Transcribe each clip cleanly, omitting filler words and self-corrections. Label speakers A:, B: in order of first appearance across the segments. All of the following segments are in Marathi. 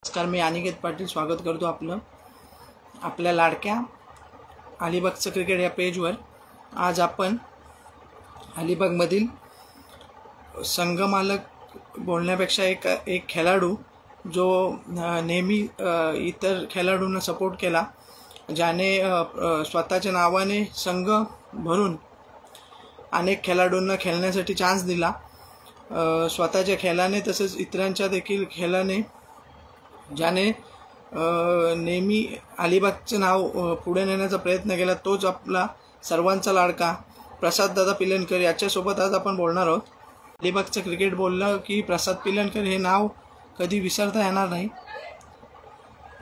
A: नमस्कार, मी अनिकेत पाटील स्वागत करतो आपल्या लाडक्या अलिबागचं क्रिकेट या पेजवर. आज आपण अलिबागमधील संघमालक बोलण्यापेक्षा एक खेळाडू जो नेहमी इतर खेळाडूंना सपोर्ट केला, ज्याने स्वतःच्या नावाने संघ भरून अनेक खेळाडूंना खेळण्यासाठी चान्स दिला, स्वतःच्या खेळाने तसेच इतरांच्या देखील खेळाने, ज्याने नेहमी अलिबागचं नाव पुढे नेण्याचा प्रयत्न केला, तोच आपला सर्वांचा लाडका प्रसाद दादा पिलनकर याच्यासोबत आज आपण बोलणार आहोत. अलिबागचं क्रिकेट बोललं की प्रसाद पिलनकर हे नाव कधी विसरता येणार नाही,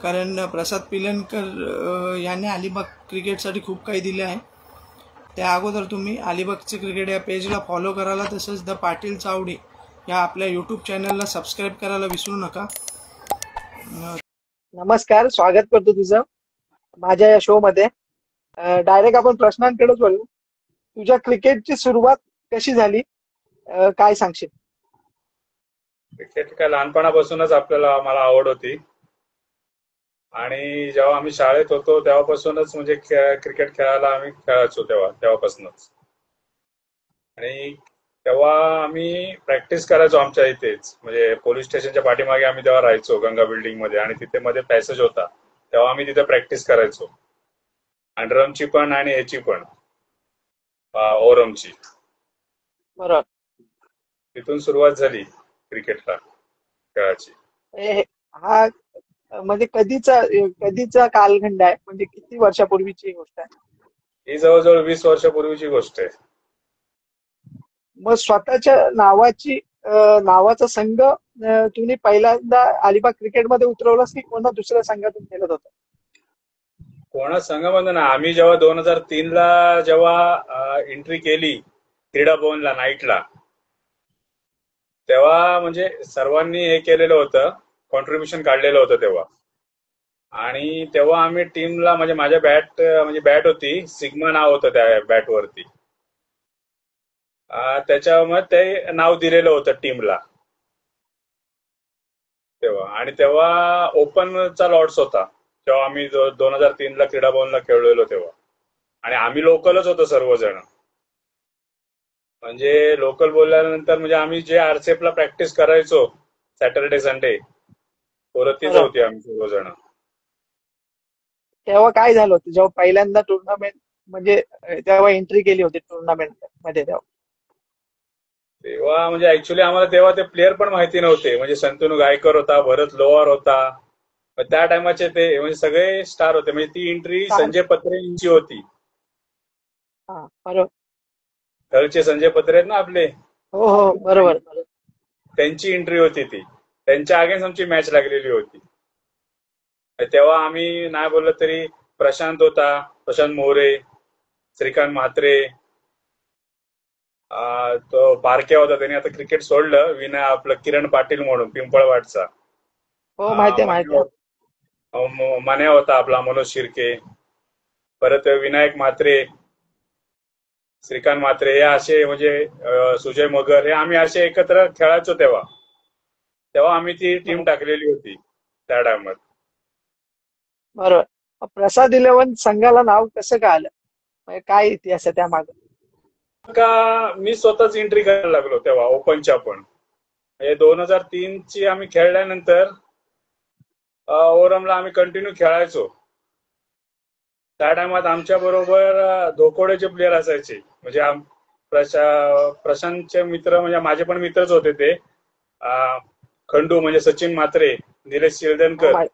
A: कारण प्रसाद पिलनकर यांनी अलिबाग क्रिकेटसाठी खूप काही दिले आहे. त्या अगोदर तुम्ही अलिबागचे क्रिकेट या पेजला फॉलो करायला, तसंच द पाटील चावडी या आपल्या यूट्यूब चॅनलला सबस्क्राईब करायला विसरू नका.
B: नमस्कार, स्वागत करतो तुझं माझ्या या शो मध्ये. डायरेक्ट आपण प्रश्नांकडेच बोलू. तुझ्या क्रिकेटची सुरुवात कशी झाली, काय सांगशील?
C: क्रिकेट काय लहानपणापासूनच मला आवड होती, आणि जेव्हा आम्ही शाळेत होतो तेव्हापासूनच म्हणजे क्रिकेट खेळायला आम्ही खेळायचो तेव्हापासूनच. आणि तेव्हा आम्ही प्रॅक्टिस करायचो आमच्या इथेच, म्हणजे पोलीस स्टेशनच्या पाठीमागे आम्ही तेव्हा राहायचो गंगा बिल्डिंग मध्ये, आणि तिथे मध्ये पॅसेज होता, तेव्हा आम्ही तिथे प्रॅक्टिस करायचो, अंडरआर्मची पण आणि ह्याची पण, ओव्हरआर्मची.
B: बरोबर.
C: तिथून सुरुवात झाली क्रिकेटला खेळाची.
B: हा म्हणजे कधीचा कालखंड आहे, म्हणजे किती वर्षापूर्वीची गोष्ट आहे?
C: ही जवळजवळ 20 वर्षापूर्वीची गोष्ट आहे.
B: मग स्वतःच्या नावाचा संघ तुम्ही पहिल्यांदा अलिबाग क्रिकेटमध्ये उतरवलास की कोणा दुसऱ्या संघातून खेळत होता?
C: कोणा संघामध्ये ना, आम्ही जेव्हा 2003 ला जेव्हा एंट्री केली क्रीडा भवनला नाईटला, तेव्हा म्हणजे सर्वांनी हे केलेलं होतं, कॉन्ट्रीब्युशन काढलेलं होतं तेव्हा. आणि तेव्हा आम्ही टीमला, म्हणजे माझ्या बॅट होती, सिग्मा नाव होतं त्या बॅटवरती, त्याच्यामुळे ते नाव दिलेलं होतं टीमला तेव्हा. आणि तेव्हा ओपनचा लॉर्ड्स होता तेव्हा आम्ही 2003 ला क्रीडा भवनला खेळलेलो तेव्हा. आणि आम्ही लोकलच होतो सर्वजण, म्हणजे लोकल बोलल्यानंतर म्हणजे आम्ही जे आरसीएफ ला प्रॅक्टिस करायचो सॅटर्डे संडे, तीच होती आम्ही सर्वजण.
B: तेव्हा काय झालं होतं जेव्हा पहिल्यांदा टुर्नामेंट, म्हणजे तेव्हा एंट्री केली होती टुर्नामेंट मध्ये?
C: तेव्हा म्हणजे ऍक्च्युली आम्हाला तेव्हा ते प्लेअर पण माहिती नव्हते, म्हणजे शंतनू गायकर होता, भरत लोहार होता, त्या टायमाचे ते म्हणजे सगळे स्टार होते. म्हणजे ती एंट्री संजय पत्रे यांची होती. घरचे संजय पत्रे आहेत ना आपले,
B: हो हो बरोबर,
C: त्यांची एंट्री होती ती, त्यांच्या अगेन्स्ट आमची मॅच लागलेली होती. तेव्हा आम्ही नाही बोललं तरी प्रशांत होता, प्रशांत मोरे, श्रीकांत म्हात्रे, तो बारक्या होता, त्याने आता क्रिकेट सोडलं, विनय आपलं किरण पाटील म्हणून पिंपळवाडचा,
B: हो माहिती,
C: मन्या होता आपला मनोज शिर्के, परत विनायक म्हात्रे, श्रीकांत म्हात्रे, हे असे म्हणजे सुजय मगर, हे आम्ही असे एकत्र खेळायचो तेव्हा आम्ही ती टीम टाकलेली होती त्या टायमात.
B: बरोबर. प्रसाद 11 संघाला नाव कसं काय आलं, काय इतिहास आहे त्यामागे?
C: का मी स्वतःच एंट्री करायला लागलो तेव्हा ओपनच्या पण. 2003 ची आम्ही खेळल्यानंतर ओव्हरऑलला आम्ही कंटिन्यू खेळायचो. त्या टायमात आमच्या बरोबर धोकोडेचे प्लेअर असायचे, म्हणजे प्रशांतचे मित्र, म्हणजे माझे पण मित्रच होते ते, खंडू म्हणजे सचिन म्हात्रे, निलेश शिरदनकर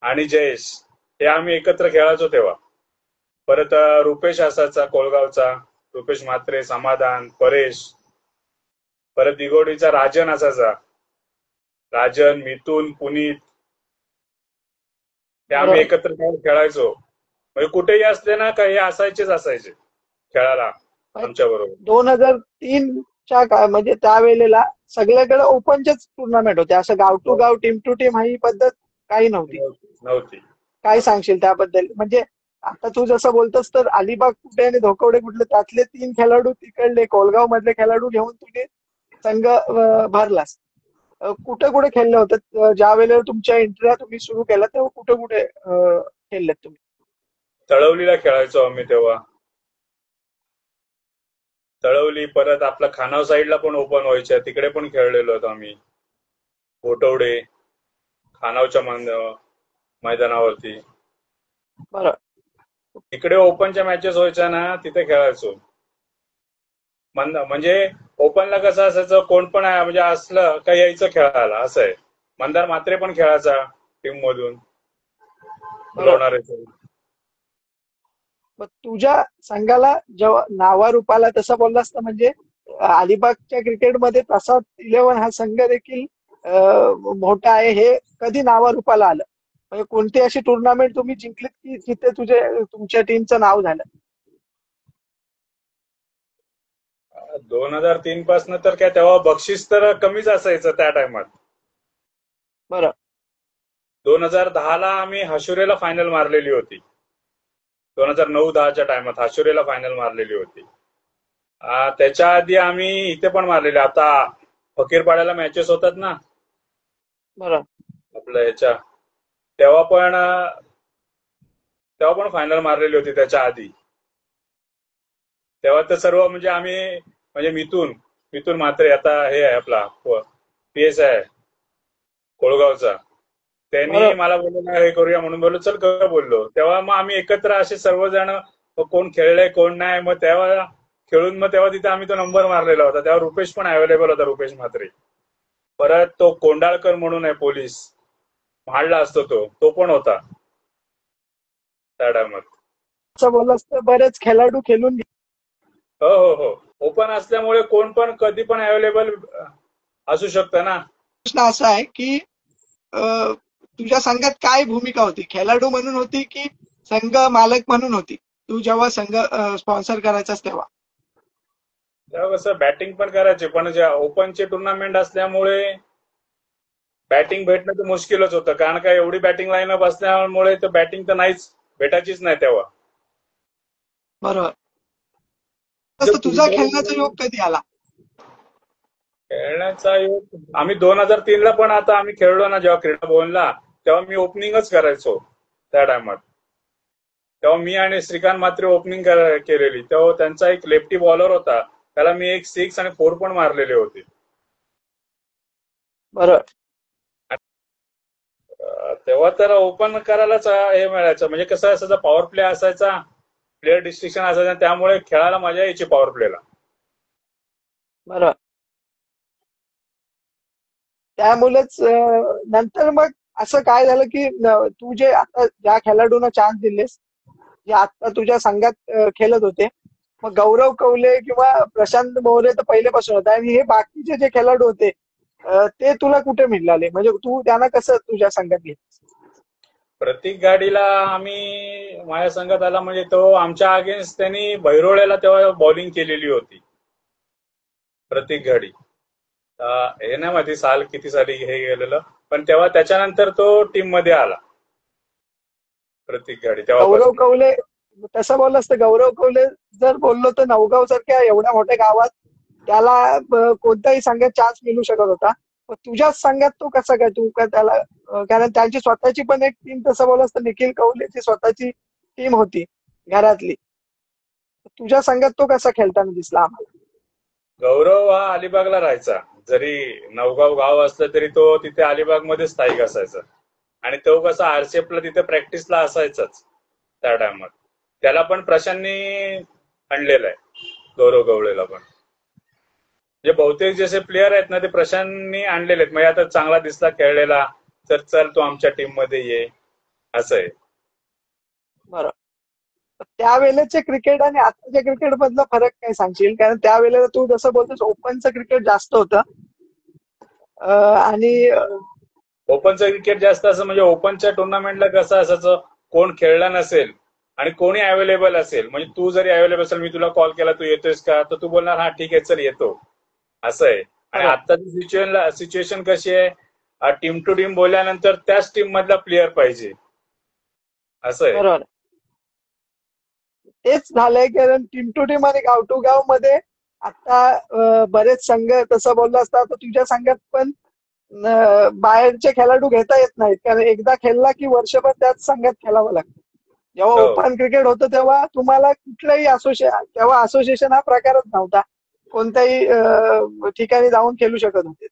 C: आणि जयेश, हे आम्ही एकत्र खेळायचो तेव्हा. परत रुपेश असायचा कोळगावचा, रुपेश म्हात्रे, समाधान, परेश, परत दिगोडीचा राजन असायचा, राजन, मिथून, पुनीत, ते आम्ही एकत्र खेळायचो. म्हणजे कुठेही असले ना, काही असायचे खेळायला आमच्या बरोबर.
B: 2003च्या म्हणजे त्यावेळेला सगळ्याकडे ओपनचेच टुर्नामेंट होते, असं गाव टू गाव, टीम टू टीम ही पद्धत काही नव्हती. काय सांगशील त्याबद्दल? म्हणजे आता तू जसं बोलतोस तर अलिबाग कुठे आणि धोकवडे कुठले, त्यातले 3 खेळाडू तिकडले कोलगाव मधले खेळाडू घेऊन तुम्ही संघ भरलास. कुठे कुठे खेळले होते ज्या वेळेला तुमच्या एंट्र्या तुम्ही सुरू केल्या तेव्हा कुठे कुठे खेळलेत तुम्ही?
C: तळवलीला खेळायचो आम्ही तेव्हा. तळवली, परत आपला खानाव साईडला पण ओपन व्हायच्या, तिकडे पण खेळलेलो होतो आम्ही. गोटवडे, खानावच्या मैदानावरती.
B: बरं.
C: तिकडे ओपनच्या मॅचेस व्हायच्या ना, तिथे खेळायचो. म्हणजे ओपनला कसं असायचं, कोण पण म्हणजे असलं का यायचं खेळायला, असं आहे. मंदार मात्रे पण खेळायचा टीम मधून, बोलवणारे.
B: मग तुझ्या संघाला जेव्हा नावारूपाला तसं बोललास तर म्हणजे अलिबागच्या क्रिकेटमध्ये तसा 11 हा संघ देखील मोठा आहे, हे कधी नावारूपाला आलं? म्हणजे कोणती अशी टुर्नामेंट तुम्ही जिंकलीत की जिथे तुमच्या टीमचं नाव झालं?
C: 2003 पासून तर काय, तेव्हा बक्षीस तर कमीच असायचं त्या टायमात.
B: बरं.
C: 2010ला आम्ही हशुरेला फायनल मारलेली होती. 2009-10च्या टायमात हशुरेला फायनल मारलेली होती. त्याच्या आधी आम्ही इथे पण मारलेले, आता फकीरपाड्याला मॅचेस होतात ना.
B: बरं.
C: आपल्या ह्याच्या, तेव्हा पण फायनल मारलेली होती त्याच्या आधी. तेव्हा तर सर्व म्हणजे आम्ही, म्हणजे मिथून म्हात्रे, आता हे आहे आपला PS आहे कोळगावचा, त्यांनी मला बोललो हे करूया म्हणून, बोललो चल कर बोललो. तेव्हा मग आम्ही एकत्र असे सर्वजण, कोण खेळलंय कोण नाही, मग तेव्हा खेळून मग तेव्हा तिथे आम्ही तो नंबर मारलेला होता. तेव्हा रुपेश पण अवेलेबल होता, रुपेश म्हात्रे. परत तो कोंडाळकर म्हणून आहे पोलीस, महाडला असतो तो पण होता त्या टायमात.
B: असं बोललास तर बरेच खेळाडू खेळून.
C: हो, ओपन असल्यामुळे कोण पण कधी पण अवेलेबल असू शकतं ना.
A: प्रश्न असा आहे की तुझ्या संघात काय भूमिका होती? खेळाडू म्हणून होती की संघ मालक म्हणून होती? तू जेव्हा संघ स्पॉन्सर करायचास तेव्हा
C: कसं बॅटिंग पण करायचे, पण ज्या ओपनचे टुर्नामेंट असल्यामुळे बॅटिंग भेटणं तर मुश्किलच होतं, कारण का एवढी बॅटिंग लाईनअप असल्यामुळे तर बॅटिंग तर नाहीच, भेटायचीच नाही तेव्हा.
A: बरोबर. तुझा खेळण्याचा योग कधी आला?
C: खेळण्याचा योग आम्ही 2003ला पण, आता आम्ही खेळलो ना जेव्हा क्रीडा भवनला, तेव्हा मी ओपनिंगच करायचो त्या टायमात. तेव्हा मी आणि श्रीकांत मात्रे ओपनिंग केलेली. तेव्हा त्यांचा एक लेफ्टी बॉलर होता, त्याला मी एक 6 आणि 4 पण मारलेले होते.
B: बरं.
C: तेव्हा तर ओपन करायलाच हे मिळायचं, म्हणजे कसं असायचं, पॉवर प्ले असायचा, प्लेअर डिस्ट्रिक्शन असायचं, त्यामुळे खेळायला मजा यायची पॉवर प्लेला.
B: बरं. त्यामुळेच नंतर मग असं काय झालं की तू जे आता ज्या खेळाडूंना चान्स दिलेस, जे आता तुझ्या संघात खेळत होते, मग गौरव कौले किंवा प्रशांत मोरे तर पहिलेपासून होता, आणि हे बाकीचे जे खेळाडू होते ते तुला कुठे मिळाले? म्हणजे तू त्यांना कसं तुझ्या संघात घेतलीस?
C: प्रत्येक गाडीला आम्ही माझ्या संघात आला, म्हणजे तो आमच्या अगेन्स्ट त्यांनी भैरोळ्याला तेव्हा बॉलिंग केलेली होती प्रत्येक गाडी. हे नाही माहिती साल किती साली हे गेलेलं, पण तेव्हा त्याच्यानंतर तो टीम मध्ये आला प्रत्येक गाडी. तेव्हा
B: गौरव कौले तसं बोललास तर गौरव कौले जर बोललो तर नवगाव सारख्या एवढ्या मोठ्या गावात त्याला कोणत्याही संघात चान्स मिळू शकत होता, पण तुझ्याच संघात तो कसा काय? तू का त्याला, कारण त्यांची स्वतःची पण एक टीम, तसं बोललास तर निखिल कौलेची स्वतःची टीम होती घरातली, तुझ्या संघात तो कसा खेळताना दिसला आम्हाला?
C: गौरव हा अलिबागला राहायचा, जरी नवगाव गाव असलं तरी तो तिथे अलिबाग मध्ये स्थायिक असायचा, आणि तो कसा आरसीएफला तिथे प्रॅक्टिसला असायचाच त्या टायमात. त्याला पण प्रशांतनी आणलेलं आहे, गौरव गवळेला पण. जे बहुतेक जसे प्लेयर आहेत ना ते प्रशांतनी आणलेले आहेत, म्हणजे आता चांगला दिसला खेळलेला तर चल तू आमच्या टीम मध्ये ये, असं आहे.
B: बरं. त्यावेळेचे क्रिकेट आणि आताच्या क्रिकेट मधला फरक काय सांगशील? कारण त्यावेळेला तू जसं बोलतोस ओपनचं क्रिकेट जास्त होतं, आणि
C: ओपनचं क्रिकेट जास्त असं, म्हणजे ओपनच्या टुर्नामेंटला कसं असायचं, कोण खेळला नसेल आणि कोणी अवेलेबल असेल, म्हणजे तू जरी अवेलेबल असेल, मी तुला कॉल केला तू येतोयस का, तर तू बोलणार हा ठीक आहे चल येतो, असं आहे. आणि आताची सिच्युएशन कशी आहे, टीम टू टीम बोलल्यानंतर त्याच टीम मधला प्लेअर पाहिजे, असं आहे.
B: बरोबर. तेच झालंय, कारण टीम टू टीम आणि गाव टू गाव मध्ये आता बरेच संघ, तसं बोललं असता तर तुझ्या संघात पण बाहेरचे खेळाडू घेता येत नाहीत, कारण एकदा खेळला की वर्षभर त्याच संघात खेळावं लागतं. जेव्हा
C: हो.
B: ओपन क्रिकेट होतं तेव्हा तुम्हाला कुठल्याही तेव्हा असोसिएशन हा प्रकारच नव्हता. कोणत्याही ठिकाणी जाऊन खेळू शकत होते.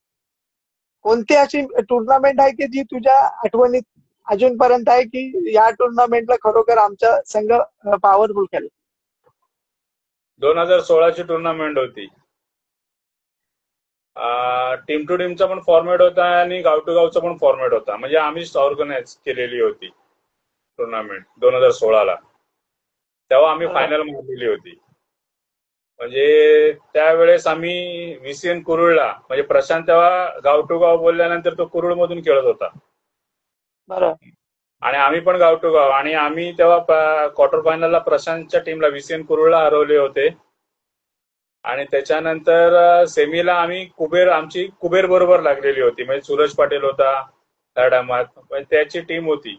B: कोणती अशी टुर्नामेंट आहे की जी तुझ्या आठवणीत अजूनपर्यंत आहे की या टुर्नामेंटला खरोखर आमचा संघ पॉवरफुल खेळला?
C: 2016ची टुर्नामेंट होती. टीम टू टीमचा पण फॉर्मॅट होता आणि गाव टू गावचा पण फॉर्मॅट होता. म्हणजे आम्हीच ऑर्गनाईज केलेली होती टुर्नामेंट 2016ला. तेव्हा आम्ही फायनल मारलेली होती. म्हणजे त्यावेळेस आम्ही VCN कुरुळला, म्हणजे प्रशांत तेव्हा गाव टू गाव बोलल्यानंतर तो कुरुळ मधून खेळत होता.
B: बरं.
C: आणि आम्ही पण गाव टू गाव, आणि आम्ही तेव्हा क्वार्टर फायनलला प्रशांतच्या टीमला VCN कुरुळला हरवले होते. आणि त्याच्यानंतर सेमीला आम्ही आमची कुबेर बरोबर लागलेली होती. म्हणजे सूरज पाटील होता त्या टायमात, त्याची टीम होती.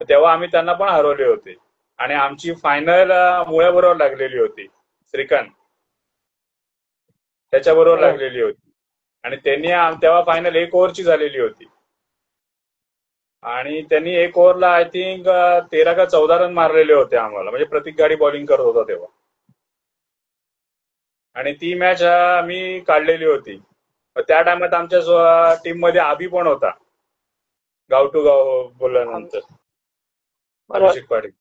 C: तेव्हा आम्ही त्यांना पण हरवले होते. आणि आमची फायनल मुळ्याबरोबर लागलेली होती, श्रीकांत त्याच्याबरोबर लागलेली होती. आणि त्यांनी तेव्हा फायनल 1 ओव्हरची झालेली होती. आणि त्यांनी 1 ओव्हरला आय थिंक 13 का 14 रन मारलेले होते आम्हाला. म्हणजे प्रतीक गाडी बॉलिंग करत होता तेव्हा. आणि ती मॅच मी काढलेली होती. त्या टायमात आमच्या टीम मध्ये आबी पण होता, गाव टू गाव बोलल्यानंतर, अभिषेक पाटील.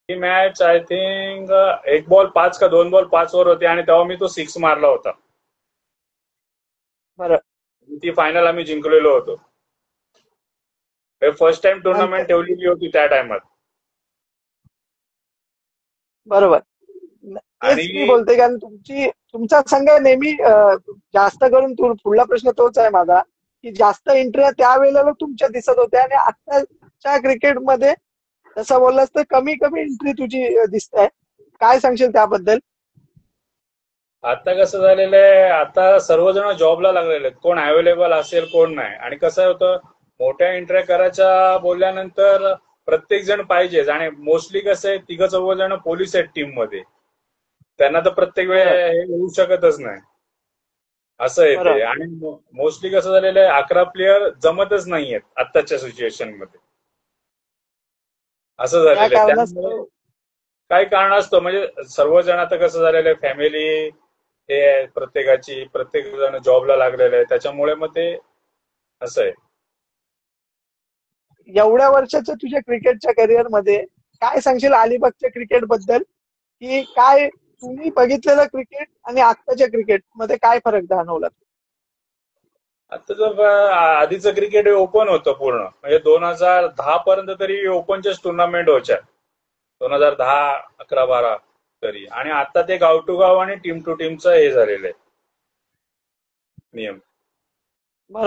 C: ती मॅच आय थिंक 1 बॉल 5 का 2 बॉल 5 वर होती. आणि तेव्हा मी तो 6 मारला होता. ती फायनल आम्ही जिंकलेलो होतो. फर्स्ट टाइम टुर्नामेंट ठेवलेली होती त्या टायमात.
B: बरोबर. तेच मी बोलते, कारण तुमचा संघ नेहमी जास्त करून पुढला प्रश्न तोच आहे माझा, की जास्त एंट्री त्यावेळेला तुमच्या दिसत होत्या आणि आताच्या क्रिकेटमध्ये तसं बोललास तर कमी कमी एंट्री तुझी दिसत आहे. काय सांगशील त्याबद्दल?
C: आता कसं झालेलं आहे, आता सर्वजण जॉबला लागलेले आहेत. कोण अवेलेबल असेल कोण नाही. आणि कसं होतं, मोठ्या एंट्र्या करायच्या बोलल्यानंतर प्रत्येक जण पाहिजेच. आणि मोस्टली कसं आहे, 3-4 जण पोलीस आहेत टीम मध्ये. त्यांना तर प्रत्येक वेळ हे होऊ शकतच नाही, असं आहे ते. आणि मोस्टली कसं झालेलं आहे, 11 प्लेयर जमतच नाहीयेत आत्ताच्या सिच्युएशन मध्ये, असं झालेलं आहे. त्यामुळे काही कारण असतं. म्हणजे सर्वजण आता कसं झालेलं आहे, फॅमिली हे प्रत्येक जण जॉबला लागलेलं आहे. त्याच्यामुळे मग ते असं आहे.
B: एवढ्या वर्षाच्या तुझ्या क्रिकेटच्या करिअर मध्ये काय सांगशील अलिबागच्या क्रिकेट बद्दल, की काय तुम्ही बघितलेलं क्रिकेट आणि आत्ताच्या क्रिकेट मध्ये काय फरक जाणवला?
C: आता जर आधीचं क्रिकेट ओपन होतं पूर्ण. म्हणजे 2010 पर्यंत तरी ओपनच्याच टुर्नामेंट व्हायच्या. 2010, 11, 12 तरी. आणि आता ते गाव टू गाव आणि टीम टू टीमचं हे झालेलं आहे नियम.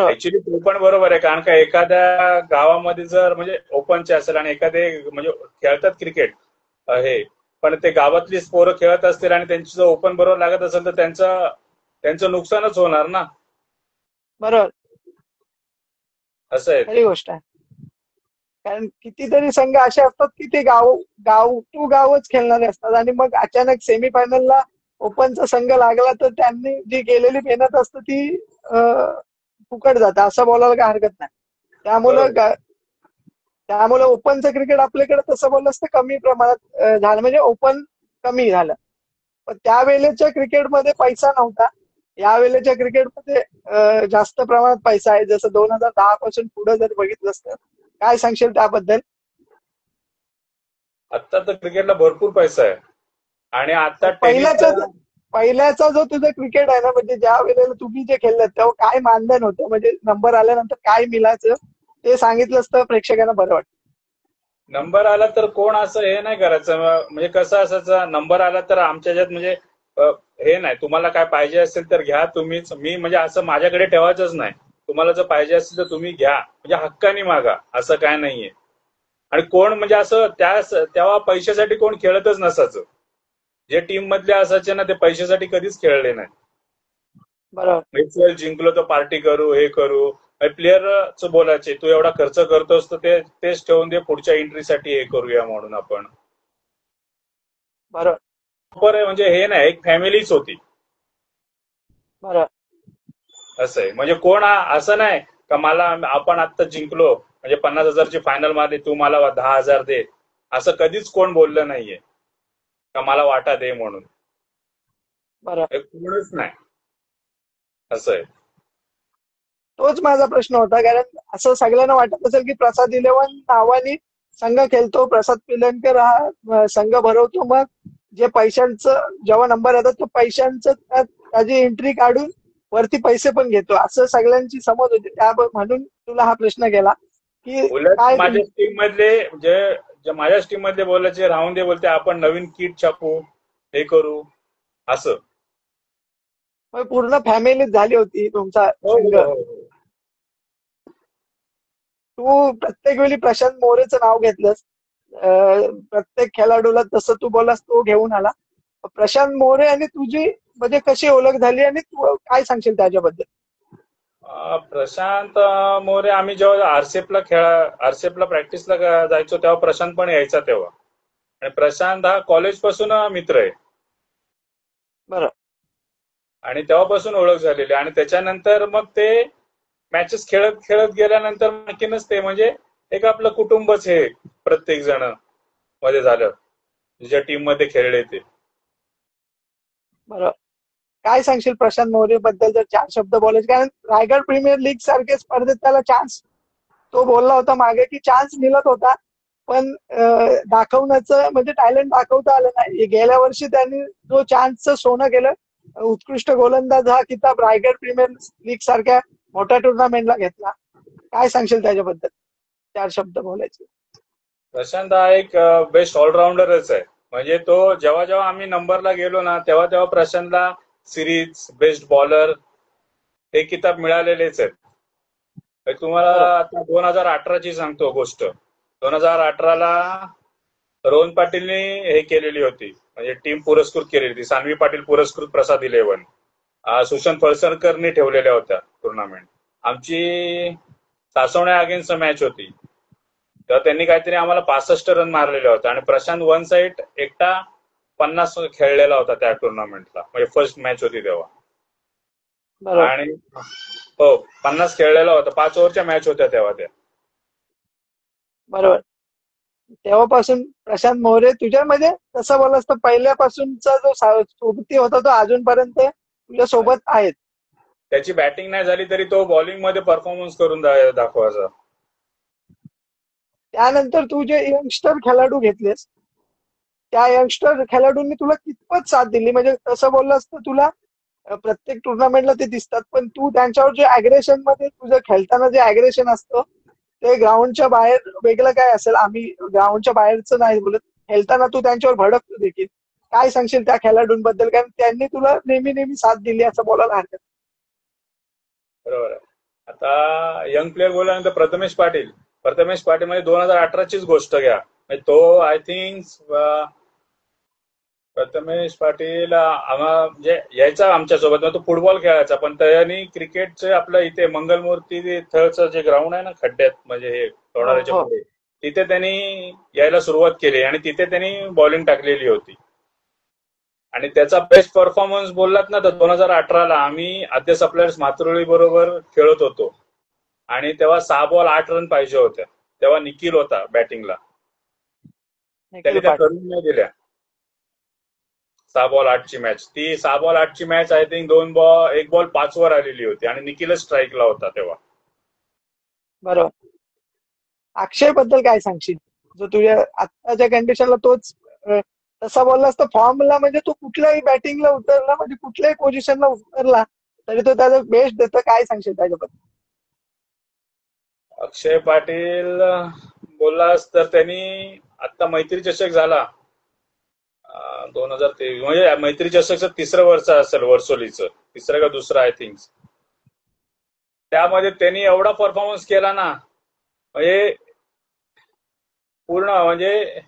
C: ऍक्च्युली तो पण बरोबर आहे, कारण का एखाद्या गावामध्ये जर म्हणजे ओपनचे असेल आणि एखादे म्हणजे खेळतात क्रिकेट हे, पण ते गावातली पोरं खेळत असतील आणि त्यांची जर ओपन बरोबर लागत असेल तर त्यांचं नुकसानच होणार ना.
B: बरोबर.
C: असं आहे,
B: खरी गोष्ट आहे. कारण कितीतरी संघ असे असतात की ते गाव टू गावच खेळणारे असतात, आणि मग अचानक सेमीफायनलला ओपनचा संघ लागला तर त्यांनी जी केलेली मेहनत असते ती फुकट जाते, असं बोलायला काय हरकत नाही. त्यामुळे ओपनचं क्रिकेट आपल्याकडे तसं बोललं असतं कमी प्रमाणात झालं, म्हणजे ओपन कमी झालं. पण त्यावेळेच्या क्रिकेटमध्ये पैसा नव्हता. यावेळेच्या क्रिकेटमध्ये जास्त प्रमाणात पैसा आहे. जसं 2010 पासून पुढे जर बघितलं असतं, काय सांगशील त्याबद्दल?
C: आता तर क्रिकेटला भरपूर पैसा आहे. आणि आता
B: पहिल्याचा जो तुझं क्रिकेट आहे ना, म्हणजे ज्या वेळेला तुम्ही जे खेळलं तेव्हा काय मानधन होतं, म्हणजे नंबर आल्यानंतर काय मिळायचं ते सांगितलंच तर प्रेक्षकांना बरं वाटतं.
C: नंबर आला तर कोण असं हे नाही करायचं. म्हणजे कसं असायचं, नंबर आला तर आमच्या ह्याच्यात म्हणजे हे नाही, तुम्हाला काय पाहिजे असेल तर घ्या तुम्हीच. मी म्हणजे असं माझ्याकडे ठेवायचंच नाही. तुम्हाला जर पाहिजे असेल तर तुम्ही घ्या, म्हणजे हक्कानी मागा, असं काय नाहीये. आणि कोण म्हणजे असं तेव्हा पैशासाठी कोण खेळतच नसायचं. जे टीम मधले असायचे ना ते पैशासाठी कधीच खेळले नाही.
B: बरोबर.
C: जिंकलो तर पार्टी करू, हे करू. प्लेअरच बोलायचे, तू एवढा खर्च करतोस तर तेच ठेवून दे, पुढच्या एंट्रीसाठी हे करूया म्हणून आपण.
B: बरोबर.
C: म्हणजे हे नाही, एक फॅमिलीच होती.
B: बरोबर.
C: असं आहे. म्हणजे कोण असं नाही का मला आपण आता जिंकलो म्हणजे 50,000ची फायनल मारली, तू मला 10,000 दे, असं कधीच कोण बोललं नाहीये का मला वाटा दे म्हणून.
B: बरोबर.
C: कोणच नाही. असं आहे.
B: तोच माझा प्रश्न होता, कारण असं सगळ्यांना वाटत असेल की प्रसाद 11 नावाने संघ खेळतो, प्रसाद पिलनकर हा संघ भरवतो, मग जे पैशांचं जेव्हा नंबर येतात तो पैशांचं त्याची एंट्री काढून वरती पैसे पण घेतो, असं सगळ्यांची समज होती. त्या म्हणून तुला हा प्रश्न केला की
C: उलट
B: काय
C: माझ्या टीम मधले जे माझ्या टीम मधले बोलायचे राहून दे, बोलते आपण नवीन किट छापू, हे करू, असं.
B: पूर्ण फॅमिली झाली होती तुमचा संघ. तू प्रत्येक वेळी प्रशांत मोरेचं नाव घेतलंस, प्रत्येक खेळाडूला जसं तू बोलास तो घेऊन आला. प्रशांत मोरे आणि तुझी म्हणजे कशी ओळख झाली आणि तू काय सांगशील त्याच्याबद्दल?
C: प्रशांत मोरे, आम्ही जेव्हा आरसीएफला प्रॅक्टिसला जायचो तेव्हा प्रशांत पण यायचा तेव्हा. आणि प्रशांत हा कॉलेज पासून मित्र आहे.
B: बरं.
C: आणि तेव्हापासून ओळख झालेली. आणि त्याच्यानंतर मग ते मॅचेस खेळत खेळत गेल्यानंतर आणखीनच ते म्हणजे एक आपलं कुटुंबच हे प्रत्येक जण मध्ये झालं, ज्या टीम मध्ये खेळले ते.
B: बरं. काय सांगशील प्रशांत मोरे बद्दल जर 4 शब्द बोलायचे? कारण रायगड प्रीमियर लीग सारख्या स्पर्धेत त्याला चान्स, तो बोलला होता मागे की चान्स मिळत होता, पण दाखवण्याचं म्हणजे टॅलेंट दाखवता आलं नाही. गेल्या वर्षी त्यांनी जो चान्सचं सोनं केलं, उत्कृष्ट गोलंदाज हा किताब रायगड प्रीमियर लीग सारख्या मोठ्या टुर्नामेंटला घेतला. काय सांगशील त्याच्याबद्दल 4 शब्द बोलायचे?
C: प्रशांत हा एक बेस्ट ऑलराऊंडरच आहे. म्हणजे तो जेव्हा जेव्हा आम्ही नंबरला गेलो ना तेव्हा तेव्हा प्रशांतला सिरीज, बेस्ट बॉलर हे किताब मिळालेलेच आहेत. तुम्हाला आता 2018ची सांगतो गोष्ट. 2018ला रोहन पाटीलने हे केलेली होती, म्हणजे टीम पुरस्कृत केलेली होती. सानवी पाटील पुरस्कृत प्रसाद 11, सुशांत फळसरकरनी ठेवलेल्या होत्या टुर्नामेंट. आमची सासवण्या अगेन्स्ट मॅच होती, तेव्हा त्यांनी काहीतरी आम्हाला 65 रन मारलेल्या होत्या. आणि प्रशांत वन साइड एकटा 50 खेळलेला होता त्या टुर्नामेंटला, म्हणजे फर्स्ट मॅच होती तेव्हा. आणि हो 50 खेळलेला होता. 5 ओव्हरच्या मॅच होत्या तेव्हा त्या.
B: बरोबर. तेव्हापासून प्रशांत मोरे तुझ्यामध्ये तसं बोललास तर पहिल्यापासूनचा जो सोबती होता तो अजूनपर्यंत तुझ्या सोबत आहेत.
C: त्याची बॅटिंग नाही झाली तरी तो बॉलिंग मध्ये परफॉर्मन्स करून दाखवायचा.
B: त्यानंतर तू जे यंगस्टर खेळाडू घेतलेस, त्या यंगस्टर खेळाडूंनी तुला कितपत साथ दिली? म्हणजे तसं बोललास तर तुला प्रत्येक टुर्नामेंटला ते दिसतात, पण तू त्यांच्यावर जे अग्रेशन मध्ये तुझं खेळताना जे अग्रेशन असतं ते ग्राउंडच्या बाहेर वेगळं काय असेल, आम्ही ग्राउंडच्या बाहेरचं नाही बोलत, खेळताना तू त्यांच्यावर भडकतो देखील. काय सांगशील त्या खेळाडूंबद्दल? कारण त्यांनी तुला नेहमी नेहमी साथ दिली असं बोलायला हरकत.
C: बरोबर आहे. आता यंग प्लेअर बोलल्यानंतर प्रथमेश पाटील म्हणजे 2018चीच गोष्ट घ्या. तो आय थिंक प्रथमेश पाटील म्हणजे यायचा आमच्यासोबत, तो फुटबॉल खेळायचा, पण त्यांनी क्रिकेटचे आपलं इथे मंगलमूर्ती थळचं जे ग्राउंड आहे ना खड्ड्यात, म्हणजे हे लोणाऱ्याच्या पुढे, तिथे त्यांनी यायला सुरुवात केली आणि तिथे त्यांनी बॉलिंग टाकलेली होती. आणि त्याचा बेस्ट परफॉर्मन्स बोललात ना तर 2018ला आम्ही आद्य सप्लायर्स मातुरळी बरोबर खेळत होतो आणि तेव्हा 6 बॉल 8 रन पाहिजे होत्या. तेव्हा निखिल होता बॅटिंगला, त्याने त्या करून नाही दिल्या. 6 बॉल 8ची मॅच, ती 6 बॉल 8ची मॅच आय थिंक 1 बॉल 5 वर आलेली होती आणि निखिलच स्ट्राईकला होता तेव्हा.
B: बरोबर. अक्षय बद्दल काय सांगशील? जो तुझ्या आत्ताच्या कंडिशनला तोच तसा बोललास तर फॉर्मला, म्हणजे तो कुठल्याही बॅटिंगला उतरला, म्हणजे कुठल्याही पोझिशनला उतरला तरी तो त्याचा बेस्ट देतो. काय सांगशील त्याच्याबद्दल?
C: अक्षय पाटील बोललास तर त्यांनी आता मैत्री चषक झाला 2023, म्हणजे मैत्री चषकचं 3रं वर्ष असेल वर्सोलीचं, 3रं का 2रं आय थिंक. त्यामध्ये त्यांनी एवढा परफॉर्मन्स केला ना, म्हणजे पूर्ण म्हणजे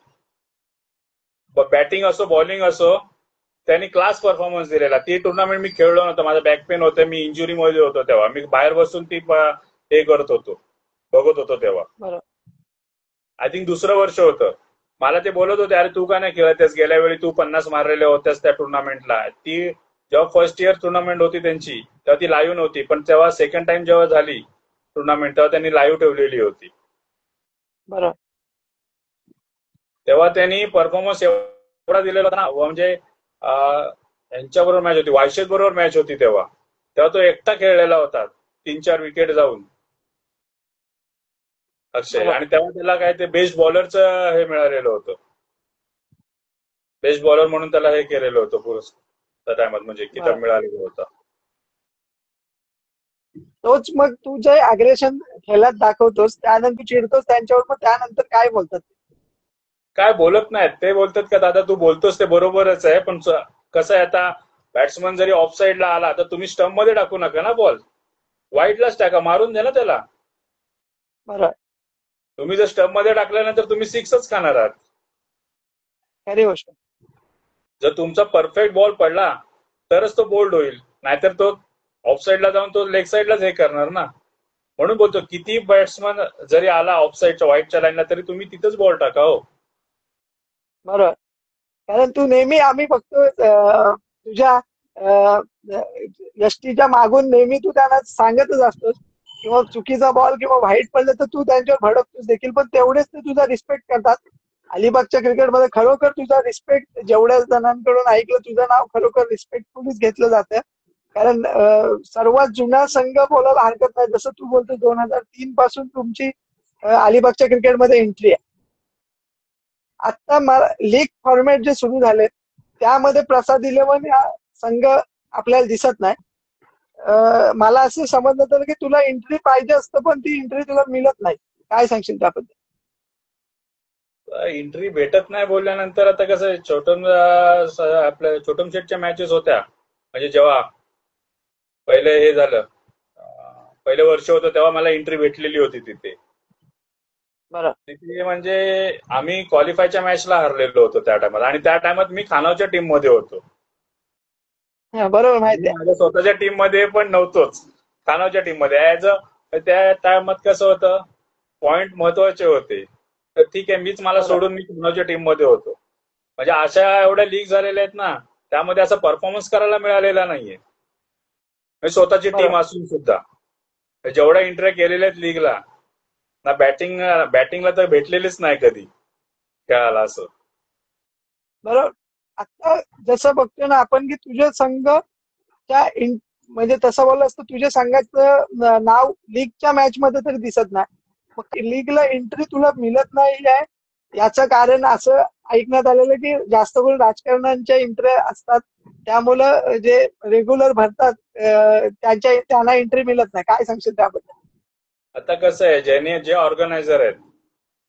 C: बॅटिंग असो बॉलिंग असो त्यांनी क्लास परफॉर्मन्स दिलेला. ती टुर्नामेंट मी खेळलो नव्हतं, माझा बॅक पेन होतं, मी इंजुरी मध्ये होतो तेव्हा, मी बाहेर बसून ती हे करत होतो, बघत होतो तेव्हा. आय थिंक 2रं वर्ष होतं. मला ते बोलत होते, अरे तू का नाही खेळतेस, गेल्या वेळी तू 50 मारलेले होतेस त्या टुर्नामेंटला. ती जेव्हा फर्स्ट इयर टुर्नामेंट होती त्यांची तेव्हा ती लाईव्ह नव्हती, पण तेव्हा सेकंड टाइम जेव्हा झाली टुर्नामेंट तेव्हा त्यांनी लाईव्ह ठेवलेली होती.
B: बरोबर.
C: तेव्हा त्यांनी परफॉर्मन्स एवढा दिलेला होता ना, म्हणजे यांच्याबरोबर मॅच होती, वायशेत बरोबर मॅच होती तेव्हा तेव्हा तो एकटा खेळलेला होता 3-4 विकेट जाऊन अक्षय. आणि तेव्हा त्याला काय ते बेस्ट बॉलरचं हे मिळालेलं होतं, बेस्ट बॉलर म्हणून त्याला हे केलेलं होतं पुरस्कार त्या टायमात, म्हणजे किताब मिळालेला होता.
B: तोच मग तू जे अग्रेशन खेळात दाखवतोस त्यानंतर चिडतोस त्यांच्यावर, मग त्यानंतर काय बोलतात?
C: काय बोलत नाहीत ते, बोलतात का दादा तू बोलतोस ते बरोबरच आहे, पण कसं आहे आता बॅट्समन जरी ऑफ साईडला आला तर तुम्ही स्टंप मध्ये टाकू नका ना बॉल, वाईडलाच टाका, मारून द्या ना त्याला.
B: बरोबर.
C: तुम्ही जर स्टंप मध्ये टाकल्यानंतर तुम्ही सिक्सच खाणार आहात.
B: खरी गोष्ट.
C: जर तुमचा परफेक्ट बॉल पडला तरच तो बोल्ड होईल, नाहीतर तो ऑफ साईडला जाऊन तो लेग साईडलाच हे करणार ना. म्हणून बोलतो किती बॅट्समन जरी आला ऑफ साईडच्या व्हाईटच्या लाईनला तरी तुम्ही तिथंच बॉल टाका. हो
B: बरोबर. कारण तू नेहमी आम्ही बघतो तुझ्या यष्टीच्या मागून नेहमी तू त्यांना सांगतच असतोस, किंवा चुकीचा बॉल किंवा व्हाईट पडलं तर तू त्यांच्यावर भडकतोस देखील, पण तेवढेच ते तुझा रिस्पेक्ट करतात. अलिबागच्या क्रिकेटमध्ये खरोखर तुझा रिस्पेक्ट जेवढ्या जणांकडून ऐकलं, तुझं नाव खरोखर रिस्पेक्टफुलीच घेतलं जातं. कारण सर्वात जुना संघ बोलायला हरकत नाही, जसं तू बोलतो 2003 पासून तुमची अलिबागच्या क्रिकेटमध्ये एंट्री आहे. आता लीग फॉर्मॅट जे सुरू झाले त्यामध्ये प्रसाद 11 हा संघ आपल्याला दिसत नाही. मला असं समजलं तर की तुला एंट्री पाहिजे असतं, पण ती एंट्री तुला मिळत नाही. काय सांगशील त्याबद्दल?
C: एंट्री भेटत नाही बोलल्यानंतर आता कसं आपल्या छोटम शेटच्या मॅचेस होत्या, म्हणजे जेव्हा पहिले हे झालं, पहिलं वर्ष होतं तेव्हा मला एंट्री भेटलेली होती तिथे. तिथे म्हणजे आम्ही क्वालिफायच्या मॅचला हरलेलो होतो त्या टायमात, आणि त्या टायमात मी खानावच्या टीम मध्ये होतो.
B: बरोबर, माहिती आहे.
C: माझ्या स्वतःच्या टीम मध्ये पण नव्हतोच, खानावच्या टीम मध्ये ऍज त्या टायमात कसं होतं, पॉइंट महत्वाचे होते. तर ठीक आहे, मला सोडून मी खानावच्या टीम मध्ये होतो. म्हणजे अशा एवढ्या लीग झालेल्या आहेत ना, त्यामध्ये असा परफॉर्मन्स करायला मिळालेला नाहीये. स्वतःची टीम असून सुद्धा जेवढ्या एंट्री केलेल्या आहेत लीगला ना, बॅटिंगला तर भेटलेलीच नाही कधी खेळायला असं.
B: बरोबर. आता जसं बघतोय ना आपण की तुझ्या संघच्या म्हणजे तसं बोललं असतं तुझ्या संघाचं नाव लीगच्या मॅच मध्ये तरी दिसत नाही. मग लीगला एंट्री तुला मिळत नाही आहे, याचं कारण असं ऐकण्यात आलेलं की जास्त करून राजकारण्यांच्या एंट्री असतात, त्यामुळं जे रेग्युलर भरतात त्यांना एंट्री मिळत नाही. काय सांगशील त्याबद्दल?
C: आता कसं आहे, जे ऑर्गनायझर आहेत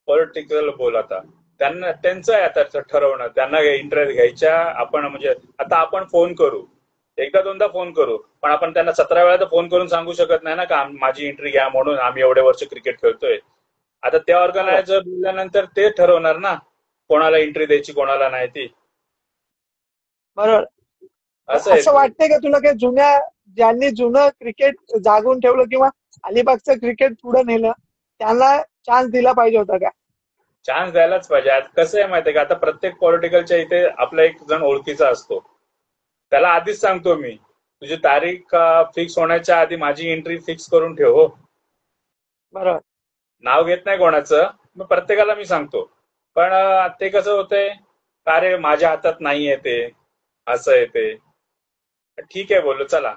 C: पॉलिटिकल बोल, आता त्यांचं आहे आता ठरवणं, त्यांना इंटरेस्ट घ्यायच्या. आपण म्हणजे आता आपण फोन करू, एकदा दोनदा फोन करू, पण आपण त्यांना 17 वेळा तर फोन करून सांगू शकत नाही ना का माझी एंट्री घ्या म्हणून, आम्ही एवढे वर्ष क्रिकेट खेळतोय. आता त्या ऑर्गनायझर बोलल्यानंतर ते ठरवणार ना कोणाला एंट्री द्यायची कोणाला नाही ती.
B: बरोबर. असं वाटतंय का तुला की ज्यांनी जुनं क्रिकेट जागून ठेवलं किंवा अलिबागचं क्रिकेट पुढे नेलं त्यांना चान्स दिला पाहिजे होता का?
C: चान्स द्यायलाच पाहिजे. आता कसं आहे माहितीये का, आता प्रत्येक पॉलिटिकलच्या इथे आपला एक जण ओळखीचा असतो, त्याला आधीच सांगतो मी तुझी तारीख फिक्स होण्याच्या आधी माझी एंट्री फिक्स करून ठेव. हो
B: बरोबर.
C: नाव घेत नाही कोणाचं, मग प्रत्येकाला मी सांगतो. पण ते कसं होतंय, अरे माझ्या हातात नाहीये ते, असं आहे ते. ठीक आहे बोललो चला.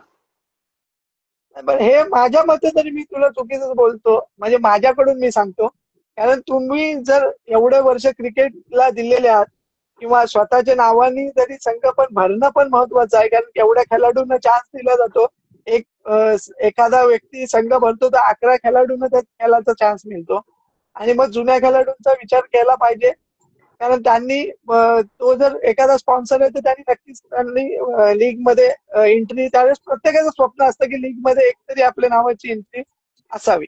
B: हे माझ्या मते तरी मी तुला चुकीचं बोलतो, म्हणजे माझ्याकडून मी सांगतो. कारण तुम्ही जर एवढे वर्ष क्रिकेटला दिलेले आहात किंवा स्वतःच्या नावाने जरी संघ पण भरणं पण महत्वाचं आहे, कारण एवढ्या खेळाडूंना चान्स दिला जातो. एखादा व्यक्ती संघ भरतो तर 11 खेळाडूंना त्या खेळाचा चान्स मिळतो, आणि मग जुन्या खेळाडूंचा विचार केला पाहिजे. कारण त्यांनी तो जर एखादा स्पॉन्सर आहे तर त्यांनी नक्कीच लीग मध्ये एंट्री, त्यावेळेस प्रत्येकाचं स्वप्न असतं की लीग मध्ये एकतरी आपल्या नावाची एंट्री असावी,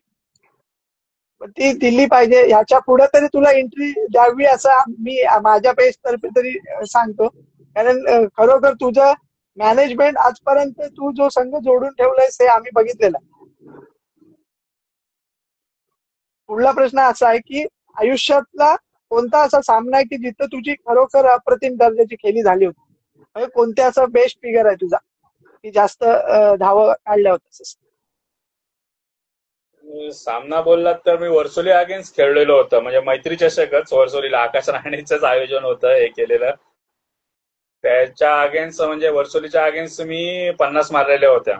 B: ती दिली पाहिजे. ह्याच्या पुढे तरी तुला एंट्री द्यावी असं मी माझ्या पेज तर्फे तरी सांगतो. कारण खरोखर तुझं मॅनेजमेंट आजपर्यंत तू जो संघ जोडून ठेवलायस ते आम्ही बघितलेला. पुढला प्रश्न असा आहे की आयुष्यातला कोणता असा सामना आहे की जिथं तुझी खरोखर अप्रतिम दर्जाची खेळी झाली होती? म्हणजे कोणत्या असा बेस्ट फिगर आहे तुझा की जास्त धावा काढल्या होत्या?
C: सामना बोललात तर मी वर्सोली अगेन्स्ट खेळलेलो होतं, म्हणजे मैत्री चषकच वर्सोलीला आकाश राणेचंच आयोजन होतं हे केलेलं. त्याच्या अगेन्स्ट म्हणजे वर्सोलीच्या अगेन्स्ट मी 50 मारलेल्या होत्या.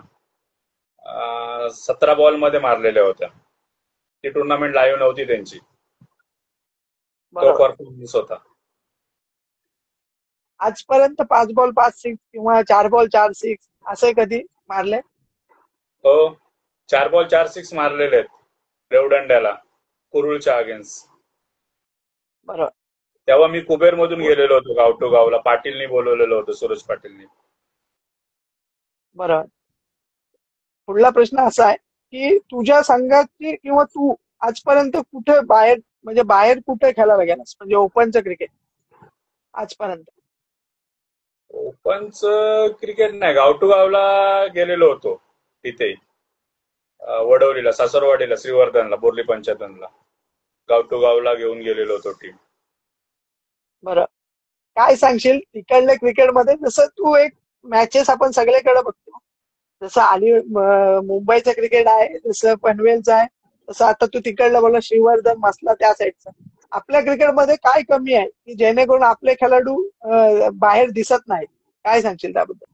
C: 17 बॉल मध्ये मारलेल्या होत्या. ती टुर्नामेंट लाईव्ह नव्हती त्यांची, तो
B: बरोबर.
C: परफॉर्मन्स होता.
B: आजपर्यंत 5 बॉल 5 सिक्स किंवा 4 बॉल 4 सिक्स असे कधी मारले?
C: हो, 4 बॉल 4 सिक्स मारलेले आहेत रेवदंड्याला, कुरुळच्या अगेन्स्ट.
B: बरोबर.
C: तेव्हा मी कुबेर मधून गेलेलो होतो गाव टू गावला. पाटीलनी बोलवलेलं होतं, सूरज पाटीलनी.
B: बरोबर. पुढला प्रश्न असा आहे की तुझ्या संघाची किंवा तू आजपर्यंत कुठे बाहेर, म्हणजे बाहेर कुठे खेळायला गेलास, म्हणजे ओपनचं क्रिकेट आजपर्यंत?
C: ओपनचं क्रिकेट नाही, गाव टू गावला गेलेलो होतो तिथे, वडवलीला, सासरवाडीला, श्रीवर्धनला, बोर्ली पंचायतनला गाव टू गावला घेऊन गेलेलो होतो टीम.
B: बरं, काय सांगशील तिकडल्या क्रिकेटमध्ये? जसं तू एक मॅचेस आपण सगळीकडे बघतो, जसं मुंबईचं क्रिकेट आहे, जसं पनवेलचं आहे, तसं आता तू तिकडला बोला श्रीवर्धन मसला त्या साईडचं. आपल्या क्रिकेटमध्ये काय कमी आहे की जेणेकरून आपले खेळाडू बाहेर दिसत नाही? काय सांगशील त्याबद्दल?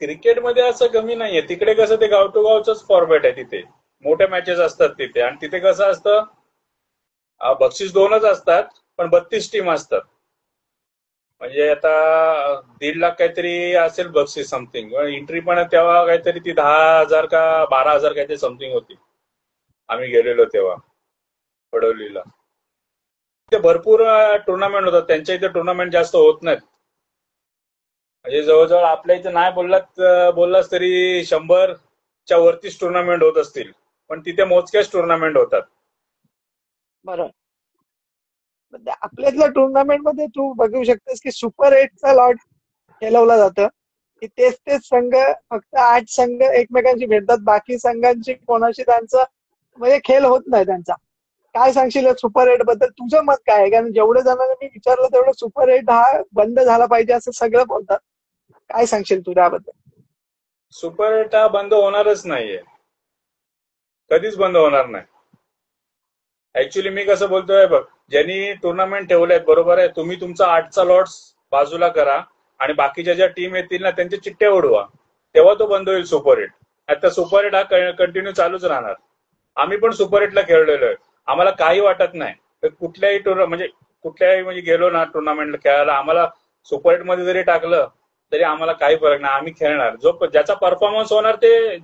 C: क्रिकेटमध्ये असं कमी नाहीये. तिकडे कसं ते गाव टू गावचंच फॉर्मॅट आहे. तिथे मोठ्या मॅचेस असतात तिथे, आणि तिथे कसं असतं, बक्षीस 2च असतात पण 32 टीम असतात. म्हणजे आता 1.5 लाख काहीतरी असेल बक्षीस समथिंग. एंट्री पण तेव्हा काहीतरी ती 10,000 का 12,000 काहीतरी समथिंग होती. आम्ही गेलेलो तेव्हा वडवलीला. ते भरपूर टुर्नामेंट होतात. त्यांच्या इथे टुर्नामेंट जास्त होत नाहीत. म्हणजे जवळजवळ आपल्या इथे नाही बोललास तरी 100च्या वरतीच टुर्नामेंट होत असतील, पण तिथे मोजक्याच टुर्नामेंट होतात.
B: बरोबर. आपल्यातल्या टुर्नामेंट मध्ये तू बघू शकतेस की सुपर 8चा लॉट खेळवला जातं, की तेच संघ, फक्त 8 संघ एकमेकांशी भेटतात, बाकी संघांची कोणाशी त्यांचा म्हणजे खेळ होत नाही त्यांचा. काय सांगशील सुपर 8 बद्दल? तुझं मत काय आहे? कारण जेवढे जणांना मी विचारलं तेवढं सुपर 8 हा बंद झाला पाहिजे असं सगळं बोलतात. काय सांगशील तू त्याबद्दल?
C: सुपर 8 हा बंद होणारच नाहीये, कधीच बंद होणार नाही. ऍक्च्युली मी कसं बोलतोय बघ, ज्यांनी टुर्नामेंट ठेवलेत, बरोबर आहे, तुम्ही तुमचा 8चा लॉट्स बाजूला करा आणि बाकीच्या ज्या टीम येतील ना त्यांच्या चिठ्ठ्या उडवा, तेव्हा तो बंद होईल सुपर 8. आता सुपर 8 हा कंटिन्यू चालूच राहणार. आम्ही पण सुपर 8ला खेळलेलो आहे, आम्हाला काही वाटत नाही. कुठल्याही म्हणजे गेलो ना टुर्नामेंटला खेळायला, आम्हाला सुपर 8 मध्ये जरी टाकलं तरी आम्हाला काही फरक नाही. आम्ही खेळणार, ज्याचा परफॉर्मन्स होणार ते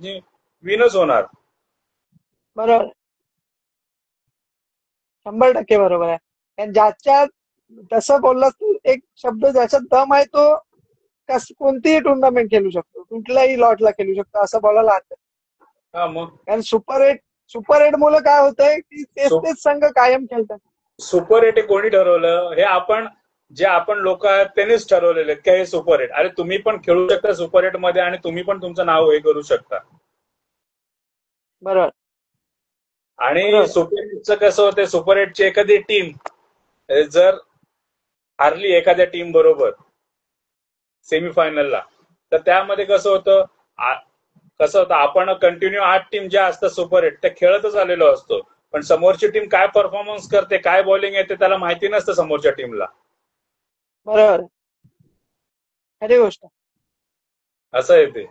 C: विनच होणार.
B: बरोबर, 100% बरोबर आहे. कारण ज्याच्या, तसं बोललास तू एक शब्द, ज्याच्यात दम आहे तो कोणतीही टुर्नामेंट खेळू शकतो, कुठल्याही लॉटला खेळू शकतो असं बोलायला हरकत नाही.
C: हा मग
B: कारण सुपर 8 मुलं काय होतंय की तेच संघ कायम खेळतात.
C: सुपर 8 हे कोणी ठरवलं? हे आपण लोक आहेत त्यांनीच ठरवलेले आहेत की हे सुपर 8. अरे तुम्ही पण खेळू शकता सुपर 8 मध्ये आणि तुम्ही पण तुमचं नाव हे करू शकता.
B: बरोबर.
C: आणि सुपर 8चं कसं होतं, सुपर 8ची एखादी टीम जर हारली एखाद्या टीम बरोबर सेमीफायनलला, तर त्यामध्ये कसं होतं, आपण कंटिन्यू 8 टीम ज्या असतात सुपर 8 त्या खेळतच आलेलो असतो, पण समोरची टीम काय परफॉर्मन्स करते, काय बॉलिंग येते त्याला माहिती नसतं समोरच्या टीमला.
B: बरोबर, खरी गोष्ट.
C: असं आहे ते.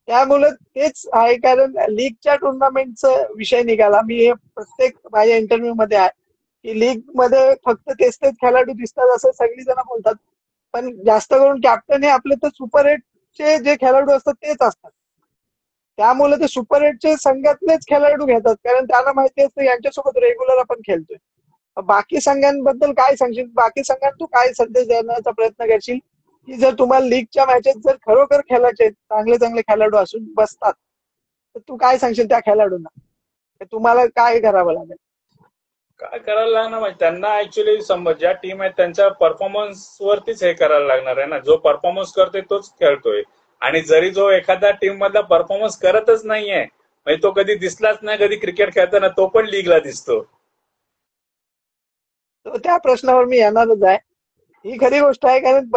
B: त्यामुळे तेच आहे, कारण लीगच्या टुर्नामेंटचा विषय निघाला. मी हे प्रत्येक माझ्या इंटरव्ह्यू मध्ये आहे की लीग मध्ये फक्त तेच खेळाडू दिसतात असं सगळी जण बोलतात, पण जास्त करून कॅप्टन हे आपले तर सुपर 8चे जे खेळाडू असतात तेच असतात. त्यामुळे ते सुपर 8चे संघातलेच खेळाडू घेतात, कारण त्यांना माहिती असतं यांच्यासोबत रेग्युलर आपण खेळतोय. बाकी संघांबद्दल काय सांगशील? बाकी संघांना तू काय संदेश देण्याचा प्रयत्न करशील की जर तुम्हाला लीगच्या मॅचेस जर खरोखर खेळायचे, चांगले खेळाडू असून बसतात, तर तू काय सांगशील त्या खेळाडूंना? तुम्हाला काय करावं लागेल?
C: काय करायला लागणार म्हणजे त्यांना ऍक्च्युली ज्या टीम आहेत त्यांच्या परफॉर्मन्स वरतीच हे करायला लागणार आहे ना. जो परफॉर्मन्स करतोय तोच खेळतोय, आणि जरी जो एखादा टीम मधला परफॉर्मन्स करतच नाहीये, म्हणजे तो कधी दिसलाच नाही कधी क्रिकेट खेळताना, तो पण लीगला दिसतो.
B: तर त्या प्रश्नावर मी येणारच आहे. ही खरी गोष्ट आहे, कारण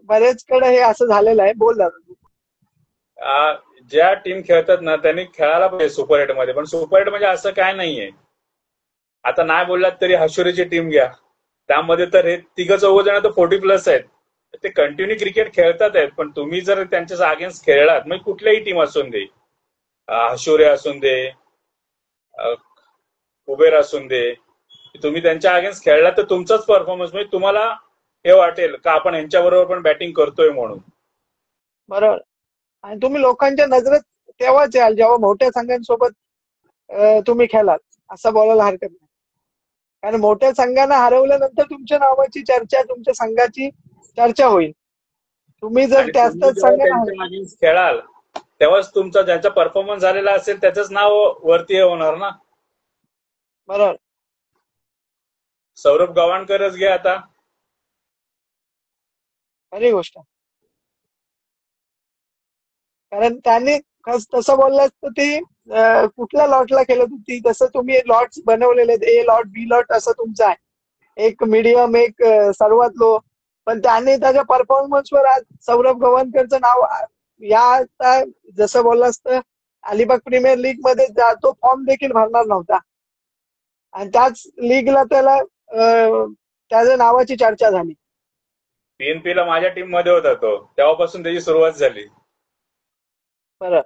B: बरेचकडे हे असं झालेलं आहे. बोल दादा.
C: ज्या टीम खेळतात ना त्यांनी खेळायला पाहिजे सुपर 8 मध्ये, पण सुपर 8 म्हणजे असं काय नाहीये. आता नाही बोललात तरी हशुरीची टीम घ्या, त्यामध्ये तर हे तिघ चौघ जण तर 40+ आहेत. ते कंटिन्यू क्रिकेट खेळतात आहेत, पण तुम्ही जर त्यांच्या अगेन्स्ट खेळलात, मग कुठल्याही टीम असून दे, हशुरे असून दे, कुबेर असून दे, तुम्ही त्यांच्या अगेन्स्ट खेळलात तर तुमचाच परफॉर्मन्स म्हणजे तुम्हाला हे वाटेल का आपण यांच्याबरोबर पण बॅटिंग करतोय म्हणून.
B: बरोबर. आणि तुम्ही लोकांच्या नजरेत तेव्हाच याल जेव्हा मोठ्या संघांसोबत तुम्ही खेळाल, असं बोलायला हरकत नाही. कारण मोठ्या संघांना हरवल्यानंतर तुमच्या नावाची चर्चा, तुमच्या संघाची चर्चा होईल. तुम्ही जर
C: आणि
B: त्याच
C: तुम्ही जेव्हा
B: संघांना
C: त्यांच्या अगेन्स्ट खेळाल तेव्हाच तुमचा ज्यांचा परफॉर्मन्स झालेला असेल त्याचंच नाव वरती होणार ना.
B: बरोबर.
C: सौरभ गव्हाणकरच घ्या आता.
B: खरी गोष्ट. कारण त्यांनी तसं बोललास तर ती कुठल्या लॉटला खेळत होती, तसं तुम्ही लॉट्स बनवलेले आहेत, ए लॉट बी लॉट असं तुमचं आहे, एक मीडियम एक सर्वात लो. पण त्यांनी त्याच्या परफॉर्मन्सवर आज सौरभ गव्हाणकरचं नाव या आता जसं बोललास तर अलिबाग प्रीमियर लीग मध्ये तो फॉर्म देखील भरणार नव्हता, आणि त्याच लीगला त्याला त्याच्या नावाची चर्चा झाली.
C: PNP ला माझ्या टीम मध्ये होता तो, तेव्हापासून त्याची सुरुवात झाली.
B: बरं.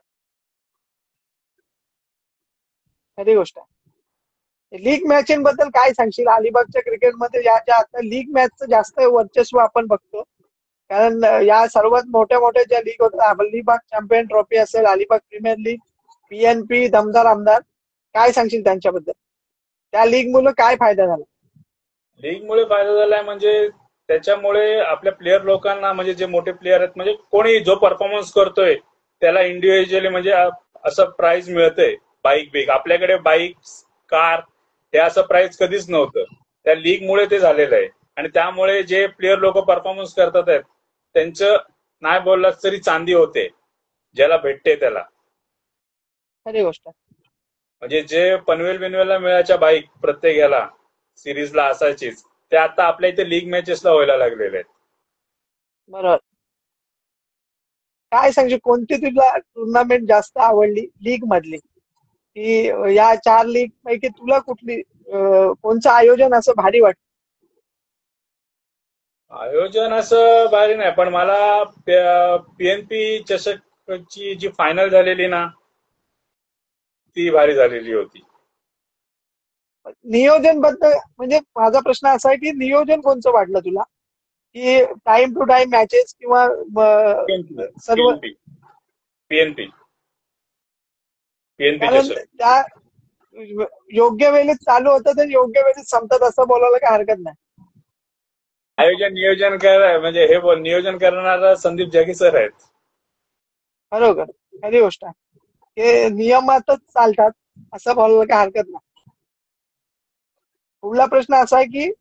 B: खरी गोष्ट आहे. लीग मॅचेंबद्दल काय सांगशील? अलिबागच्या क्रिकेटमध्ये याच्या आता लीग मॅचचं जास्त वर्चस्व आपण बघतो, कारण या सर्वात मोठ्या मोठ्या ज्या लीग होतात, अलिबाग चॅम्पियन ट्रॉफी असेल, अलिबाग प्रीमियर लीग, PNP, दमदार आमदार, काय सांगशील त्यांच्याबद्दल? त्या लीग मुळे काय फायदा झाला?
C: लीग मुळे फायदा झालाय म्हणजे त्याच्यामुळे आपल्या प्लेअर लोकांना, म्हणजे जे मोठे प्लेअर आहेत, म्हणजे कोणी जो परफॉर्मन्स करतोय त्याला इंडिव्हिज्युअली म्हणजे असं प्राइज मिळतंय. बाईक बिक आपल्याकडे बाईक कार हे असं प्राइज कधीच नव्हतं, त्या लीग मुळे ते झालेलं आहे. आणि त्यामुळे जे प्लेअर लोक परफॉर्मन्स करतात आहेत त्यांचं नाही बोललास तरी चांदी होते, ज्याला भेटते त्याला.
B: खरी गोष्ट आहे.
C: म्हणजे जे पनवेल बिनवेलला मिळायच्या बाईक प्रत्येक ह्याला सिरीजला असायचीच, ते आता आपल्या इथे लीग मॅचेसला व्हायला लागलेले आहेत.
B: बरोबर. काय सांगशील, कोणती तुला टुर्नामेंट जास्त आवडली लीग मधली, की या 4 लीग पैकी तुला कुठली कोणचं आयोजन असं भारी वाटतं?
C: आयोजन असं भारी नाही, पण मला PNP चषकची जी फायनल झालेली ना ती भारी झालेली होती.
B: नियोजन बद्दल म्हणजे माझा प्रश्न असा आहे की नियोजन कोणचं वाटलं तुला, की टाइम टू टाइम मॅचेस किंवा सर्व?
C: PNP
B: कारण
C: चषक
B: त्या योग्य वेळेत चालू होतं तर योग्य वेळेत संपतात असं बोलायला काही हरकत नाही.
C: आयोजन नियोजन म्हणजे हे नियोजन करणारा संदीप जगी सर आहेत.
B: बरोबर. खरी गोष्ट आहे. हे नियमातच चालतात असं बोलायला काही हरकत नाही. पुढला प्रश्न असा आहे की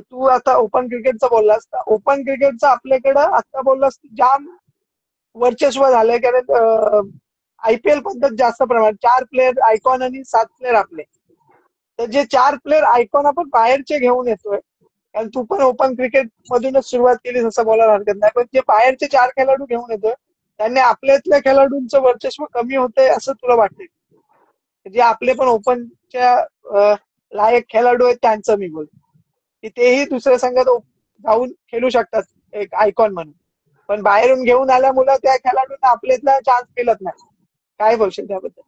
B: तू आता ओपन क्रिकेटचा बोललास, तर ओपन क्रिकेटचं आपल्याकडं आता बोललास जाम वर्चस्व झालंय, कारण IPL पद्धत जास्त प्रमाणात 4 प्लेयर आयकॉन आणि 7 प्लेयर आपले. तर जे 4 प्लेयर आयकॉन आपण बाहेरचे घेऊन येतोय, कारण तू पण ओपन क्रिकेट मधूनच सुरुवात केली असं बोलायला हरकत नाही, पण जे बाहेरचे 4 खेळाडू घेऊन येतोय त्यांनी आपल्यातल्या खेळाडूंचं वर्चस्व कमी होतंय असं तुला वाटतंय? जे आपले पण ओपनच्या लायक खेळाडू आहेत त्यांचं मी बोलतो, की तेही दुसऱ्या संघात जाऊन खेळू शकतात एक आयकॉन म्हणून, पण बाहेरून घेऊन आल्यामुळे त्या खेळाडूंना आपल्यातला चान्स मिळत नाही. काय बोलशील त्याबद्दल?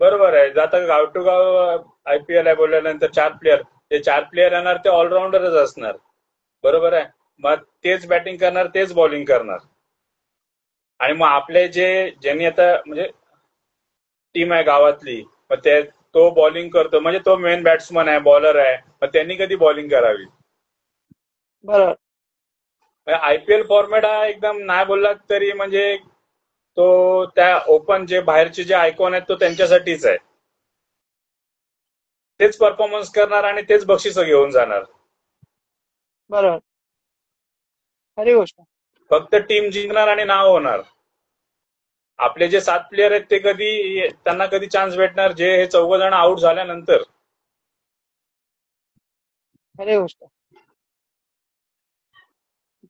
C: बरोबर आहे. आता गाव टू गाव IPL आहे बोलल्यानंतर 4 प्लेअर, जे 4 प्लेअर येणार ते ऑलराऊंडरच असणार. बरोबर आहे. मग तेच बॅटिंग करणार, तेच बॉलिंग करणार. आणि मग आपले ज्यांनी आता म्हणजे टीम आहे गावातली, मग तो बॉलिंग करतो म्हणजे तो मेन बॅट्समन आहे, बॉलर आहे, मग त्यांनी कधी बॉलिंग करावी.
B: बरोबर.
C: IPL फॉर्मॅट हा एकदम नाही बोललात तरी म्हणजे तो त्या ओपन जे बाहेरचे जे आयकॉन आहेत तो त्यांच्यासाठीच आहे. तेच परफॉर्मन्स करणार आणि तेच बक्षिसं घेऊन जाणार.
B: बरोबर. खरी गोष्ट.
C: फक्त टीम जिंकणार आणि नाव होणार. आपले जे 7 प्लेयर आहेत ते त्यांना कधी चान्स भेटणार, जे हे 4 जण आउट झाल्यानंतर.
B: खरी गोष्ट.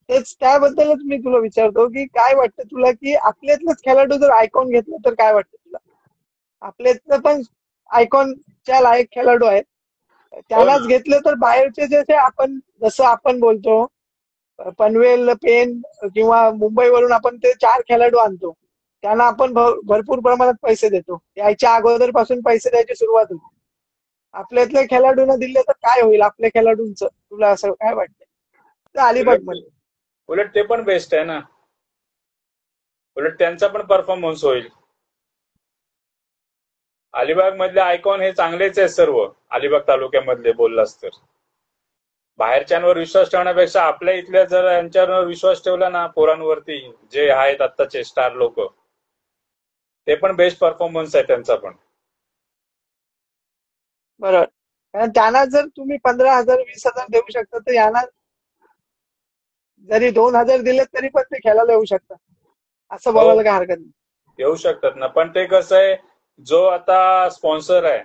B: तेच त्याबद्दलच मी तुला विचारतो की काय वाटतं तुला की आपल्यातलंच खेळाडू जर आयकॉन घेतलं तर काय वाटतं तुला? आपल्यातलं पण आयकॉनच्या लायक खेळाडू आहेत,
C: हो
B: त्यालाच
C: ना.
B: घेतलं तर बाहेरचे जसे आपण जसं आपण बोलतो पनवेल पेन किंवा मुंबईवरून आपण ते 4 खेळाडू आणतो, त्यांना आपण भरपूर प्रमाणात पैसे देतो, यायच्या अगोदर पासून पैसे द्यायची सुरुवात होते. आपल्यातल्या खेळाडूंना दिले तर काय होईल आपल्या खेळाडूंचं, तुला असं काय वाटतं? तर अलिबाग
C: उलट
B: मध्ये
C: उलट ते पण बेस्ट आहे ना. उलट त्यांचा पण परफॉर्मन्स होईल. अलिबाग मधले आयकॉन हे चांगलेच आहेत सर्व. अलिबाग तालुक्यामधले बोललास तर बाहेरच्यांवर विश्वास ठेवण्यापेक्षा आपल्या इथल्या जर यांच्यावर विश्वास ठेवला ना, पोरांवरती जे आहेत आत्ताचे स्टार लोक, ते पण बेस्ट परफॉर्मन्स आहे त्यांचा पण.
B: बरोबर. कारण त्यांना जर तुम्ही 15,000 20,000 देऊ शकता तर यांना जरी 2,000 दिले तरी पण ते खेळायला येऊ शकतात, असं
C: हो,
B: बोलायला काय हरकत नाही.
C: येऊ शकतात ना. पण ते कसं आहे, जो आता स्पॉन्सर आहे,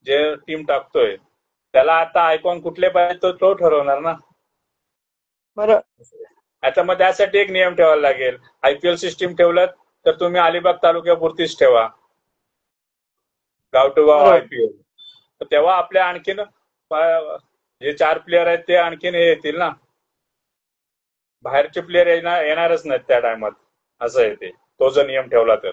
C: जे टीम टाकतोय, त्याला आता आयकॉन कुठले पाहिजे तो ठरवणार ना.
B: बरं.
C: आता मग त्यासाठी एक नियम ठेवायला लागेल. आयपीएल सिस्टीम ठेवलं तर तुम्ही अलिबाग तालुक्यापुरतीच ठेवा, गाव टू गाव
B: बरोबर.
C: आयपीएल. तर तेव्हा आपल्या आणखीन जे 4 प्लेयर आहेत ते आणखीन हे येतील ना. बाहेरचे प्लेयर येणारच नाहीत त्या टायमात. असं आहे ते, तो जर नियम ठेवला तर.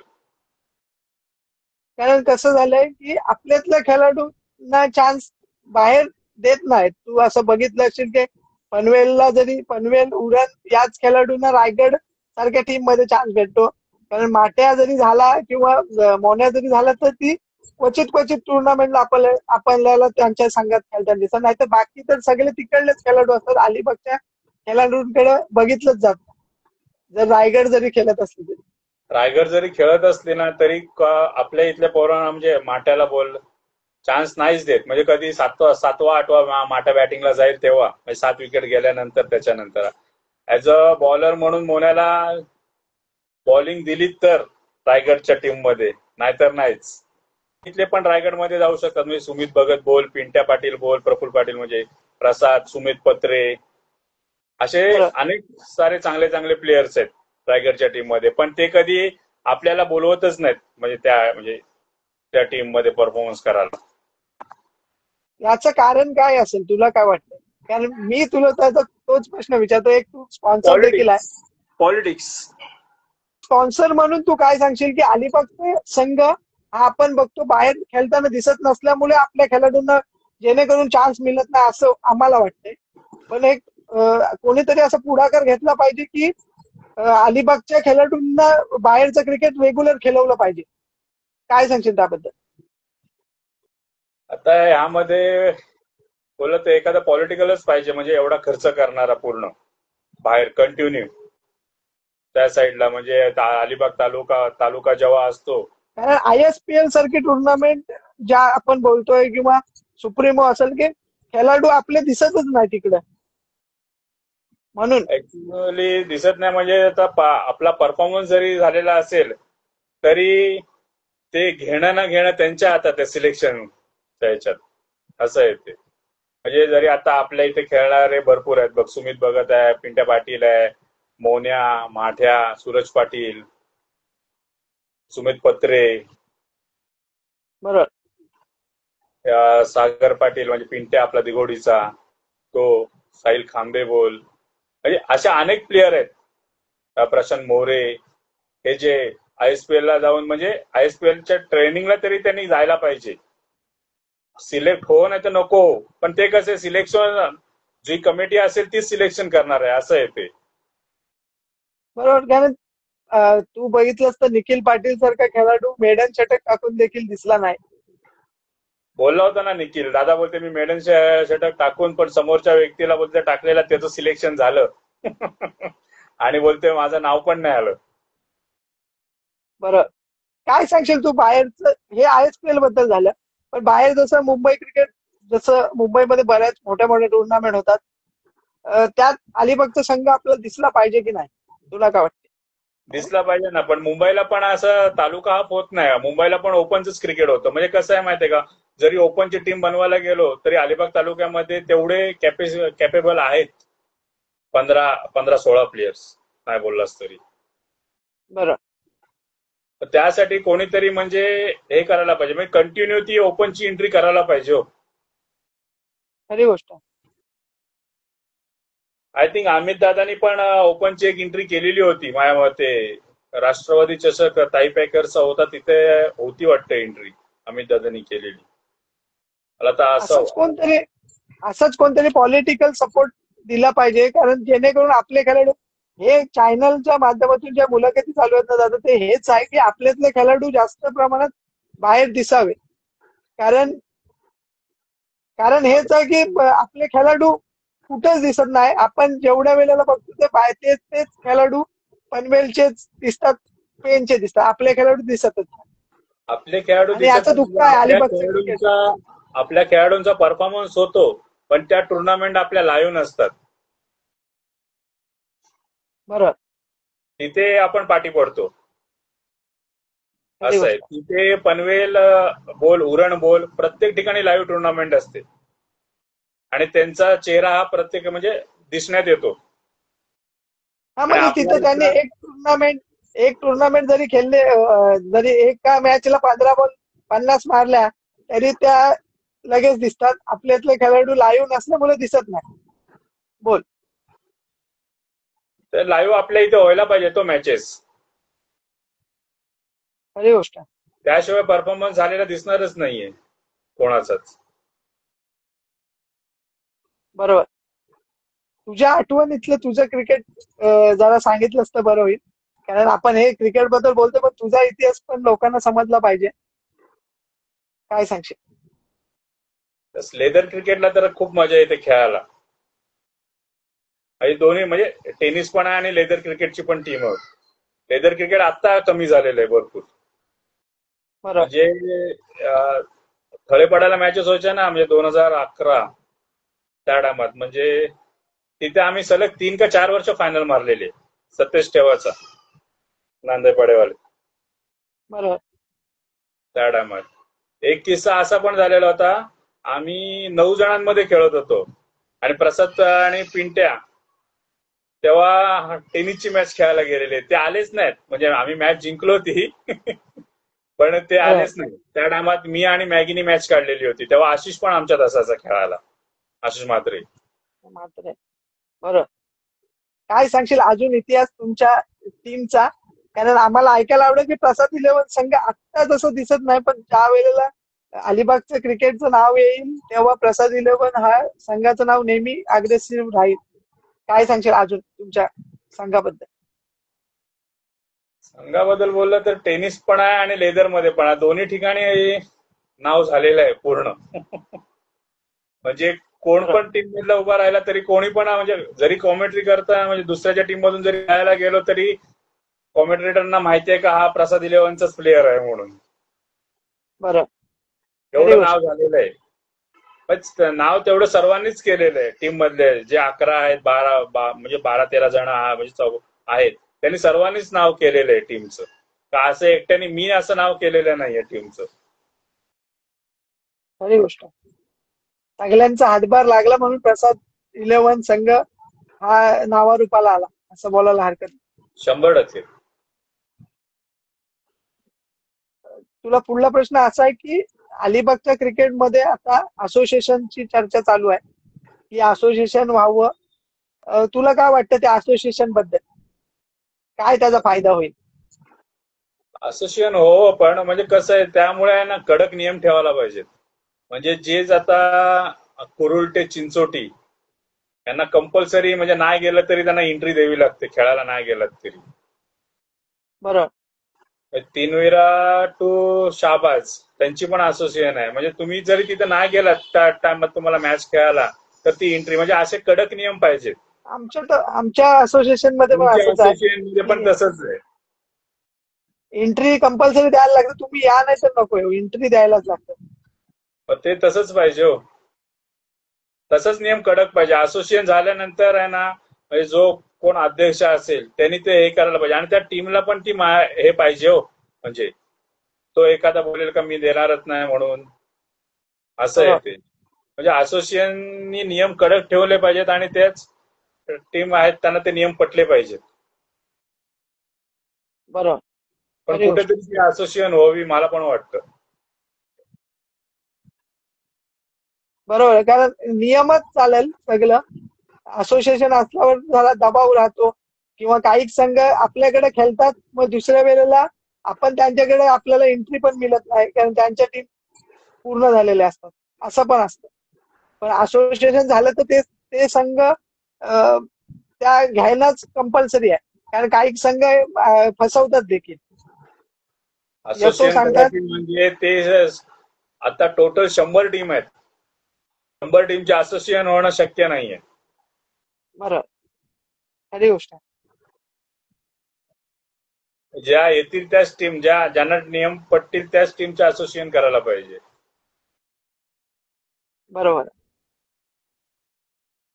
B: कारण कसं झालंय की आपल्यातल्या खेळाडूंना चान्स बाहेर देत नाहीत. तू असं बघितलं असेल की पनवेलला जरी पनवेल उरण याच खेळाडूंना रायगड सारख्या टीम मध्ये चान्स भेटतो. कारण माट्या जरी झाला किंवा मोन्या जरी झाला तर ती क्वचित क्वचित टुर्नामेंटला आपल्याला त्यांच्या संघात खेळताना दिसत नाही. तर बाकी तर सगळे तिकडलेच खेळाडू असतात. अलिबागच्या खेळाडूंकडे बघितलंच जात नाही, जर रायगड जरी खेळत असले तरी.
C: रायगड जरी खेळत असले ना तरी आपल्या इथल्या पोरांना म्हणजे माट्याला बोल चान्स नाहीच देत. म्हणजे कधी सातवा 8वा माटा बॅटिंगला जाईल तेव्हा, म्हणजे 7 विकेट गेल्यानंतर त्याच्यानंतर ऍज अ बॉलर म्हणून मोन्याला बॉलिंग दिली तर रायगडच्या टीम मध्ये, नाहीतर नाहीच. इथले पण रायगडमध्ये जाऊ शकतात. म्हणजे सुमित भगत बोल, पिंट्या पाटील बोल, प्रफुल्ल पाटील म्हणजे प्रसाद, सुमित पत्रे, असे
B: बरं.
C: अनेक सारे चांगले चांगले प्लेयर्स आहेत रायगडच्या टीम मध्ये. पण ते कधी आपल्याला बोलवतच नाहीत म्हणजे त्या टीम मध्ये परफॉर्मन्स करायला.
B: याचं कारण काय असेल, तुला काय वाटतं? कारण मी तुला त्याचा तोच प्रश्न विचारतो. एक तू स्पॉन्सर देखील आहे.
C: पॉलिटिक्स पॉलिटिक्स
B: स्पॉन्सर म्हणून तू काय सांगशील की अलिबागचा संघ हा आपण बघतो बाहेर खेळताना दिसत नसल्यामुळे आपल्या खेळाडूंना जेणेकरून चान्स मिळत नाही असं आम्हाला वाटतंय. पण एक कोणीतरी असा पुढाकार घेतला पाहिजे की अलिबागच्या खेळाडूंना बाहेरचं क्रिकेट रेग्युलर खेळवलं पाहिजे. काय सांगशील त्याबद्दल?
C: आता ह्यामध्ये बोलत तर एखादा पॉलिटिकलच पाहिजे, म्हणजे एवढा खर्च करणारा पूर्ण बाहेर कंटिन्यू त्या साईडला. म्हणजे अलिबाग तालुका जेव्हा असतो,
B: कारण ISPL सारखी टुर्नामेंट ज्या आपण बोलतोय किंवा सुप्रीमो असेल की खेळाडू आपले दिसतच नाही तिकडे, म्हणून.
C: ऍक्च्युअली दिसत नाही. म्हणजे आता आपला परफॉर्मन्स जरी झालेला असेल तरी ते घेणं ना घेणं त्यांच्या हातात आहे सिलेक्शनच्या ह्याच्यात. असं आहे ते. म्हणजे जरी आता आपल्या इथे खेळणारे भरपूर आहेत बघ, सुमित भगत आहे, पिंट्या पाटील आहे, मोन्या, माठ्या, सूरज पाटील, सुमित पत्रे,
B: बरोबर.
C: सागर पाटील म्हणजे पिंट्या आपला दिघोडीचा तो, साहिल खांबे बोल, म्हणजे अशा अनेक प्लेयर आहेत. प्रशांत मोरे, हे जे ISPL ला जाऊन म्हणजे ISPLच्या ट्रेनिंगला तरी त्यांनी जायला पाहिजे. सिलेक्ट हो नाही तर नको हो, पण ते कसे सिलेक्शन जी कमिटी असेल तीच सिलेक्शन करणार आहे. असं आहे ते.
B: बरोबर. कारण तू बघितलंस तर निखिल पाटील सारखा खेळाडू मेडन षटक टाकून देखील दिसला नाही.
C: बोलला होता ना निखिल दादा, बोलते मी मेडन षटक टाकून पण समोरच्या व्यक्तीला बोलते टाकलेला त्याचं सिलेक्शन झालं आणि बोलते माझं नाव पण नाही आलं.
B: बरं. काय सांगशील तू बाहेरचं, हे ISPL बद्दल झालं, पण बाहेर जसं मुंबई क्रिकेट, जसं मुंबईमध्ये बऱ्याच मोठ्या मोठ्या टुर्नामेंट होतात, त्यात अलिबागचा संघ आपल्याला दिसला पाहिजे की नाही, तुला काय वाटतं?
C: दिसला पाहिजे ना. पण मुंबईला पण असं तालुका हाफ होत नाही. मुंबईला पण ओपनच क्रिकेट होतं. म्हणजे कसं आहे माहितीये का, जरी ओपनची टीम बनवायला गेलो तरी अलिबाग तालुक्यामध्ये तेवढे कॅपेबल आहेत 15-16 प्लेयर्स नाही बोललास तरी.
B: बरं.
C: त्यासाठी कोणीतरी म्हणजे हे करायला पाहिजे, म्हणजे कंटिन्यू ती ओपनची एंट्री करायला पाहिजे. हो,
B: खरी गोष्ट.
C: आय थिंक अमित दादानी पण ओपनची एक एंट्री केलेली होती माझ्या मते. राष्ट्रवादी चषक ताई पॅकरचा होता तिथे होती वाटतं एंट्री अमित दादानी केलेली. मला तर
B: असंच कोणतरी पॉलिटिकल सपोर्ट दिला पाहिजे, कारण जेणेकरून आपले खेळाडू हे चॅनलच्या माध्यमातून ज्या मुलाखती चालू आहेत ना दादा, ते हेच आहे की आपल्यातले खेळाडू जास्त प्रमाणात बाहेर दिसावे. कारण हेच आहे की आपले खेळाडू कुठेच दिसत नाही. आपण जेवढ्या वेळेला बघतो ते तेच खेळाडू पनवेलचेच दिसतात, पेनचे दिसतात, आपले खेळाडू दिसतच नाही.
C: आपले खेळाडू
B: आणि याचं दुःख आहे अलिबागचं क्रिकेट.
C: आपल्या खेळाडूंचा परफॉर्मन्स होतो, पण त्या टुर्नामेंट आपल्या लाईव्ह नसतात.
B: बरोबर.
C: तिथे आपण पाठी पडतो. असं आहे. तिथे पनवेल बोल, उरण बोल, प्रत्येक ठिकाणी लाईव्ह टुर्नामेंट असते आणि त्यांचा चेहरा हा प्रत्येक म्हणजे दिसण्यात येतो.
B: हा, म्हणजे तिथे त्यांनी एक टुर्नामेंट जरी खेळले, जरी एका मॅचला 15 बॉल 50 मारल्या तरी त्या लगेच दिसतात. आपल्यातले खेळाडू लाईव्ह नसल्यामुळे दिसत नाही. बोल.
C: तर लाईव्ह आपल्या इथे व्हायला पाहिजे तो मॅचेस.
B: खरी गोष्ट.
C: त्याशिवाय परफॉर्मन्स झालेला दिसणारच नाहीये कोणाचाच.
B: बरोबर. तुझ्या आठवणीतलं तुझं क्रिकेट जरा सांगितलंस तर बरं होईल, कारण आपण हे क्रिकेट बद्दल बोलतो पण तुझा इतिहास पण लोकांना समजला पाहिजे. काय सांगशील?
C: लेदर क्रिकेटला तर खूप मजा येते खेळायला. आणि दोन्ही म्हणजे टेनिस पण आहे आणि लेदर क्रिकेटची पण टीम आहे. लेदर क्रिकेट आता कमी झालेलं आहे भरपूर. म्हणजे थळे पडायला मॅचेस व्हायच्या ना, म्हणजे 2011 त्या टायमात. म्हणजे तिथे आम्ही सलग 3 का 4 वर्ष फायनल मारलेले. सतेज ठेवाचा नांदेपाडेवाले
B: बरोबर.
C: त्या टायमात. एक किस्सा असा पण झालेला होता, आम्ही 9 जणांमध्ये खेळत होतो आणि प्रसाद आणि पिंट्या तेव्हा टेनिसची मॅच खेळायला गेलेले. ते आलेच नाहीत. म्हणजे आम्ही मॅच जिंकलो होती पण ते आलेच नाही. त्या टायमात मी आणि मॅगीनी मॅच काढलेली होती. तेव्हा आशिष पण आमच्यात असायचा खेळायला, आशिष म्हात्रे.
B: बरोबर. काय सांगशील अजून इतिहास तुमच्या टीमचा? कारण आम्हाला ऐकायला आवडेल की प्रसाद 11 संघ आत्ता जसं दिसत नाही, पण त्या वेळेला अलिबागचं क्रिकेटचं नाव येईल तेव्हा प्रसाद 11 हा संघाचं नाव नेहमी अग्रेसिव्ह राहील. काय सांगशील अजून तुमच्या संघाबद्दल?
C: संघाबद्दल बोललं तर टेनिस पण आहे आणि लेदर मध्ये पण आहे. दोन्ही ठिकाणी नाव झालेलं आहे पूर्ण. म्हणजे कोण पण टीम मधला उभा राहिला तरी कोणी पण, म्हणजे जरी कॉमेंट्री करता म्हणजे दुसऱ्याच्या टीम मधून जरी खेळायला गेलो तरी कॉमेंट्रेटरना माहिती आहे का हा प्रसाद 11चाच प्लेअर आहे म्हणून.
B: बरं.
C: एवढं नाव झालेलं आहे. पण नाव तेवढं सर्वांनीच केलेलं आहे. टीम मधले जे 11 आहेत, 12 म्हणजे 12-13 जण म्हणजे आहेत, त्यांनी सर्वांनीच नाव केलेलं आहे टीमचं. का असं एकट्याने मी असं नाव केलेलं नाहीये टीमचं.
B: खरी गोष्ट. सगळ्यांचा हातभार लागला म्हणून प्रसाद 11 संघ हा नावारूपाला आला असं बोलायला हरकत नाही.
C: 100%.
B: तुला पुढला प्रश्न असा आहे की अलिबागच्या क्रिकेटमध्ये आता असोसिएशनची चर्चा चालू आहे की असोसिएशन व्हावं. तुला काय वाटतं त्या असोसिएशन बद्दल? काय त्याचा फायदा होईल?
C: असोसिएशन हो, पण म्हणजे कसं आहे, त्यामुळे ना कडक नियम ठेवायला पाहिजेत. म्हणजे जे आता कुरुल ते चिंचोटी यांना कंपल्सरी म्हणजे नाही गेलं तरी त्यांना एंट्री द्यावी लागते खेळायला, नाही गेलं तरी.
B: बरोबर.
C: 3विरा टू शाहबाज त्यांची पण असोसिएशन आहे. म्हणजे तुम्ही जरी तिथे नाही गेलात त्या टाइमात तुम्हाला मॅच खेळायला तर ती एंट्री, म्हणजे असे कडक नियम पाहिजेत.
B: आमच्या असोसिएशन मध्ये पण असंच आहे.
C: असोसिएशन मध्ये पण तसंच आहे.
B: एंट्री कंपल्सरी द्यायला लागते. तुम्ही या नाही तर नको येऊ, एंट्री द्यायलाच लागतं.
C: ते तसंच पाहिजे हो. तसंच नियम कडक पाहिजे. असोसिएशन झाल्यानंतर आहे ना, म्हणजे जो कोण अध्यक्ष असेल त्यांनी ते हे करायला पाहिजे. आणि त्या टीमला पण ती हे पाहिजे हो. म्हणजे तो एखादा बोलेल का मी देणारच नाही म्हणून, असं आहे ते. म्हणजे असोसिएशननी नियम कडक ठेवले पाहिजेत आणि तेच टीम आहेत त्यांना ते नियम पटले पाहिजेत.
B: बरोबर.
C: पण
B: खरी गोष्ट.
C: कुठेतरी ती असोसिएशन व्हावी मला पण वाटतं.
B: बरोबर आहे. कारण नियमच चालेल सगळं. असोसिएशन असल्यावर जरा दबाव राहतो किंवा काही संघ आपल्याकडे खेळतात, मग दुसऱ्या वेळेला आपण त्यांच्याकडे आपल्याला एंट्री पण मिळत नाही कारण त्यांच्या टीम पूर्ण झालेल्या असतात, असं पण असतं. पण असोसिएशन झालं तर ते ते संघ त्या घ्यायलाच कंपल्सरी आहे. कारण काही संघ फसवतात देखील. येतो
C: असोसिएशन
B: सांगतात
C: करायची म्हणजे ते आता टोटल 100 टीम आहेत. 100 टीमचे असोसिएशन होणं शक्य नाहीये.
B: बरं. खरी गोष्ट आहे.
C: ज्या येतील त्याच टीम, ज्यांना नियम पटतील त्याच टीमचे असोसिएशन करायला पाहिजे.
B: बरोबर.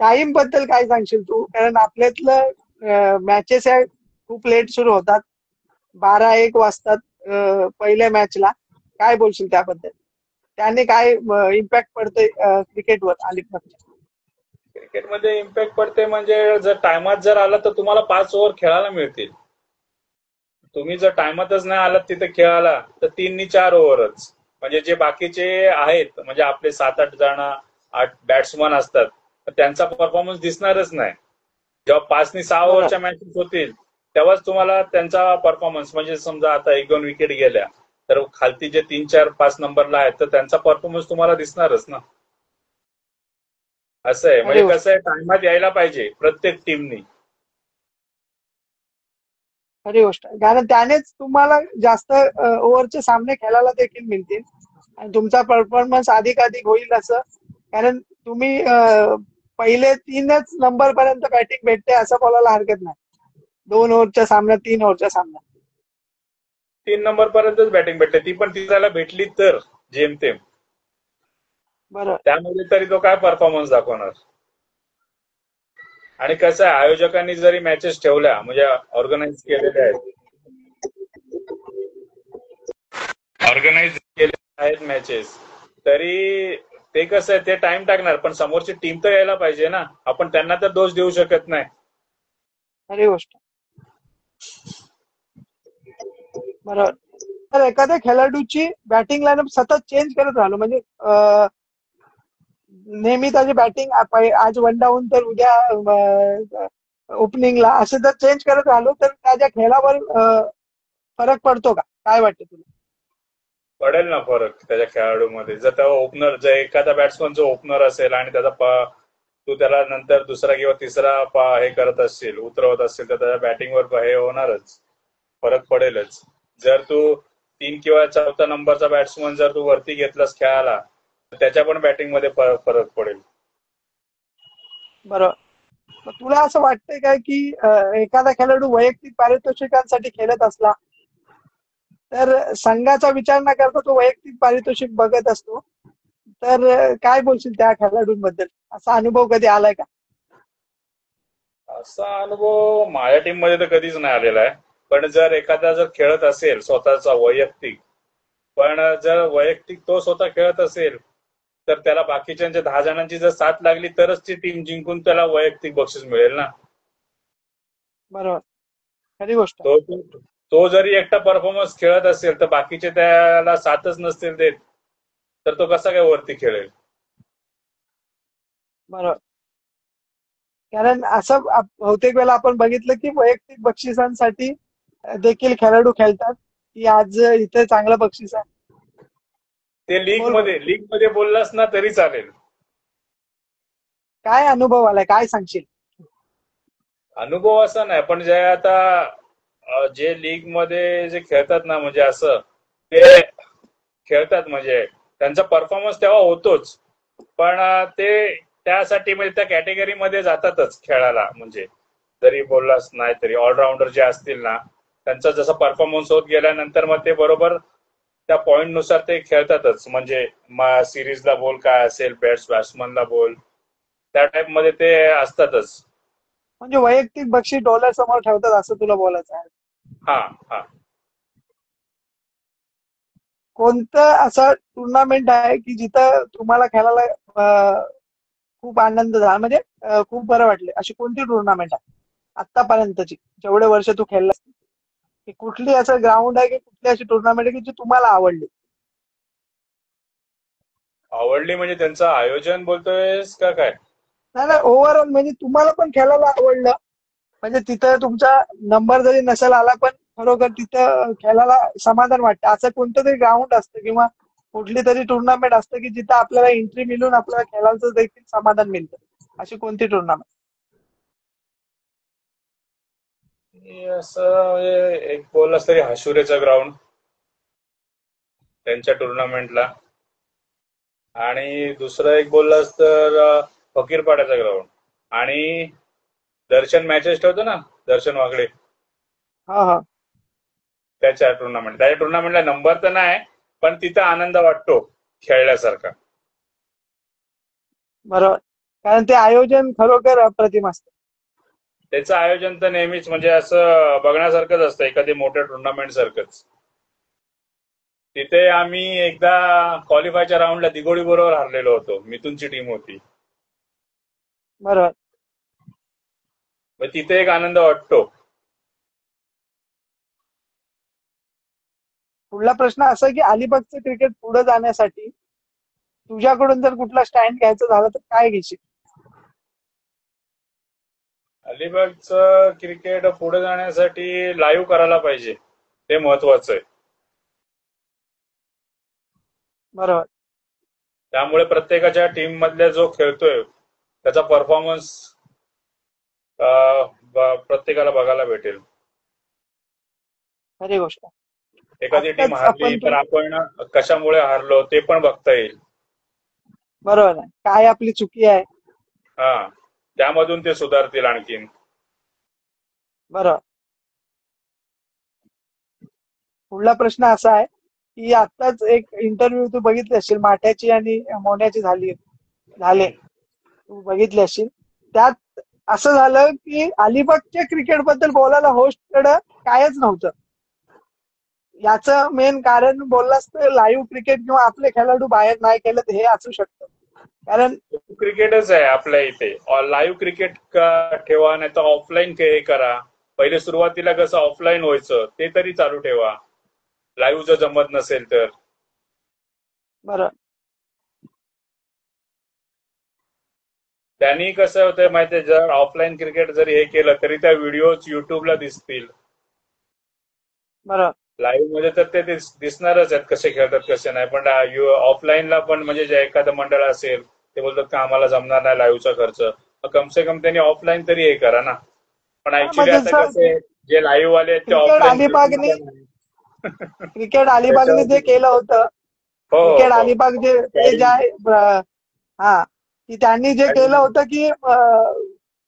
B: टाइम बद्दल काय सांगशील तू? कारण आपल्यातलं मॅचेस आहे खूप लेट सुरू होतात, 12-1 वाजतात पहिल्या मॅचला. काय बोलशील त्याबद्दल? त्याने काय इम्पॅक्ट पडतोय क्रिकेटवर अलीकडच्या?
C: क्रिकेटमध्ये इम्पॅक्ट पडते म्हणजे जर टायमात जर आला तर तुम्हाला 5 ओव्हर खेळायला मिळतील. तुम्ही जर टायमातच नाही आलात तिथे खेळायला तर 3 नि 4 ओव्हरच. म्हणजे जे बाकीचे आहेत म्हणजे आपले 7-8 जण 8 बॅट्समन असतात तर त्यांचा परफॉर्मन्स दिसणारच नाही. जेव्हा 5 नि 6 ओव्हरच्या मॅचेस होतील तेव्हाच तुम्हाला त्यांचा परफॉर्मन्स म्हणजे समजा आता 1-2 विकेट गेल्या तर खालती जे 3, 4, 5 नंबरला आहेत तर त्यांचा परफॉर्मन्स तुम्हाला दिसणारच ना. असं आहे. म्हणजे कसं आहे टायमात यायला पाहिजे प्रत्येक टीमनी.
B: खरी गोष्ट आहे. कारण त्यानेच तुम्हाला जास्त ओव्हरचे सामने खेळायला देखील मिळतील आणि तुमचा परफॉर्मन्स अधिकाधिक होईल असं. कारण तुम्ही पहिले 3च नंबर पर्यंत बॅटिंग भेटते असं बोलायला हरकत नाही. 2 ओव्हरच्या सामन्यात, 3 ओव्हरच्या सामन्यात
C: 3 नंबर पर्यंतच बॅटिंग भेटते, ती पण तिसायला भेटली तर जेमतेम.
B: बरं.
C: त्यामध्ये तरी तो काय परफॉर्मन्स दाखवणार. आणि कसं आहे आयोजकांनी जरी मॅचेस ठेवल्या म्हणजे ऑर्गनाईज केलेल्या आहेत मॅचेस, तरी ते कसं आहे ते टाइम टाकणार पण समोरची टीम तर यायला पाहिजे ना. आपण त्यांना तर दोष देऊ शकत नाही.
B: खरी गोष्ट. बरोबर. तर एखाद्या खेळाडूची बॅटिंग लाईनअप सतत चेंज करत राहिलो म्हणजे नेहमी त्याची बॅटिंग आज 1 डाऊन तर उद्या ओपनिंगला असं जर चेंज करत राहिलो तर त्याच्या खेळावर फरक पडतो का? काय वाटतं तुला?
C: पडेल ना फरक त्याच्या खेळाडूमध्ये. जर तेव्हा ओपनर जर एखादा बॅट्समन जो ओपनर असेल आणि त्याचा तू त्याला नंतर दुसरा किंवा तिसरा हे करत असशील उतरवत असशील तर त्याच्या बॅटिंगवर हे होणारच, फरक पडेलच. जर तू 3 किंवा 4था नंबरचा बॅट्समन जर तू वरती घेतलास खेळायला तर त्याच्या पण बॅटिंगमध्ये फरक पडेल.
B: बरोबर. मग तुला असं वाटतंय काय की एखादा खेळाडू वैयक्तिक पारितोषिकांसाठी खेळत असला तर संघाचा विचार न करता तो वैयक्तिक पारितोषिक बघत असतो, तर काय बोलशील त्या खेळाडूंबद्दल? असा अनुभव कधी आलाय का?
C: असा अनुभव माझ्या टीम मध्ये तर कधीच नाही आलेला आहे. पण जर एखादा जर खेळत असेल स्वतःचा वैयक्तिक, पण जर वैयक्तिक तो स्वतः खेळत असेल तर त्याला बाकीच्या 10 जणांची जर साथ लागली तरच ती टीम जिंकून त्याला वैयक्तिक बक्षीस मिळेल ना.
B: बरोबर. खरी गोष्ट.
C: तो जरी एकटा परफॉर्मन्स खेळत असेल तर बाकीचे त्याला साथच नसतील देत तर तो कसा काय वरती खेळेल.
B: बरोबर. कारण असं बहुतेक वेळा आपण बघितलं की वैयक्तिक बक्षिसांसाठी देखील खेळाडू खेळतात की आज इथे चांगलं बक्षीस आहे.
C: ते लीग मध्ये बोललास ना तरी चालेल.
B: काय अनुभव आलाय? काय सांगशील?
C: अनुभव असा नाही पण जे आता जे लीग मध्ये जे खेळतात ना म्हणजे असं ते खेळतात म्हणजे त्यांचा परफॉर्मन्स तेव्हा होतोच. पण ते त्यासाठी म्हणजे त्या कॅटेगरीमध्ये जातातच खेळायला. म्हणजे जरी बोललास नाही तरी ऑलराऊंडर जे असतील ना त्यांचा जसा परफॉर्मन्स होत गेल्यानंतर मग ते बरोबर त्या पॉइंट नुसार ते खेळतातच. म्हणजे सिरीजला बोल काय असेल बॅट्समनला बोल त्या टाइप मध्ये ते असतातच.
B: म्हणजे वैयक्तिक बक्षीस डॉलर समोर ठेवतात असं तुला बोलायचं आहे?
C: हा हा.
B: कोणतं असं टुर्नामेंट आहे की जिथं तुम्हाला खेळायला खूप आनंद झाला, म्हणजे खूप बरं वाटले. अशी कोणती टुर्नामेंट आहे आतापर्यंतची, जेवढे वर्ष तू खेळलास, की कुठली असं ग्राउंड आहे की कुठली अशी टुर्नामेंट आहे की जी तुम्हाला आवडली?
C: आवडली म्हणजे त्यांचं आयोजन बोलतोयस का काय?
B: नाही नाही, ओव्हरऑल म्हणजे तुम्हाला पण खेळायला आवडलं, म्हणजे तिथं तुमचा नंबर जरी नसेल आला पण खरोखर तिथं खेळायला समाधान वाटतं, असं कोणतं तरी ग्राउंड असतं किंवा कुठली तरी टुर्नामेंट असतं की जिथं आपल्याला एंट्री मिळून आपल्याला खेळायचं देखील समाधान मिळतं. अशी कोणती टुर्नामेंट?
C: असं म्हणजे एक बोललास तरी हाशुरेचा ग्राउंड त्यांच्या टुर्नामेंटला, आणि दुसरं एक बोललास तर फकीरपाड्याचा ग्राउंड, आणि दर्शन मॅचेस ठेवतो ना, दर्शन वागळे,
B: हा हा,
C: त्याच्या टुर्नामेंटला नंबर तर नाही, पण तिथं आनंद वाटतो खेळल्यासारखा.
B: बरोबर. कारण ते आयोजन खरोखर अप्रतिम असतं.
C: त्याचं आयोजन तर नेहमीच म्हणजे असं बघण्यासारखंच असतं, एखादी मोठ्या टुर्नामेंट सारखंच. तिथे आम्ही एकदा क्वालिफायच्या राऊंडला दिघोडी बरोबर हारलेलो होतो, मिथुनची टीम होती.
B: बरोबर.
C: मग तिथे एक आनंद वाटतो.
B: पुढला प्रश्न असा की अलिबागचं क्रिकेट पुढे जाण्यासाठी तुझ्याकडून जर कुठला स्टँड घ्यायचं झालं तर काय घेशील?
C: अलिबागचं क्रिकेट पुढे जाण्यासाठी लाईव्ह करायला पाहिजे, ते महत्वाचं आहे.
B: बरोबर.
C: त्यामुळे प्रत्येकाच्या टीम मधल्या जो खेळतोय त्याचा परफॉर्मन्स प्रत्येकाला बघायला भेटेल.
B: खरी गोष्ट.
C: एखादी टीम
B: आत्ताच
C: हारली
B: आपण
C: तर आपण कशामुळे हारलो ते पण बघता येईल.
B: बरोबर आहे, काय आपली चुकी आहे.
C: हा, त्यामधून ते सुधारतील आणखीन.
B: बरोबर. पुढला प्रश्न असा आहे की आत्ताच एक इंटरव्ह्यू तू बघितली असशील, माठ्याची आणि मोन्याची झाले, तू बघितली असशील. त्यात असं झालं की अलिबागच्या क्रिकेट बद्दल बोलायला होस्टकडे कायच नव्हतं. याचं मेन कारण बोललास तर लाईव्ह क्रिकेट किंवा आपले खेळाडू बाहेर नाही केलं हे असू शकतं. कारण
C: क्रिकेटच आहे आपल्या इथे. लाईव्ह क्रिकेट ठेवा, नाही तर ऑफलाईन हे करा. पहिले सुरुवातीला कसं ऑफलाईन व्हायचं ते तरी चालू ठेवा, लाईव्ह जर जमत नसेल तर.
B: बरं,
C: त्यांनी कसं होतंय माहितीये, जर ऑफलाईन क्रिकेट जरी हे केलं तरी त्या व्हिडिओज युट्यूबला दिसतील.
B: बरं.
C: लाईव्ह मध्ये तर ते दिसणारच आहेत कसे खेळतात कसे नाही, पण ऑफलाईनला पण म्हणजे जे एखादं मंडळ असेल ते बोलतात का आम्हाला जमणार नाही लाईव्हचा खर्च, मग कमसे कम त्यांनी ऑफलाईन तरी हे करा ना. पण
B: हा,
C: ऍक्च्युली
B: म्हणजे
C: आता कसे जे लाईव्ह वाले आहेत ते
B: क्रिकेट अलिबागने
C: ऑफलाईन
B: क्रिकेट अलिबागने जे केलं होतं, क्रिकेट अलिबाग जे ते जे आहे हा, की त्यांनी जे केलं होतं की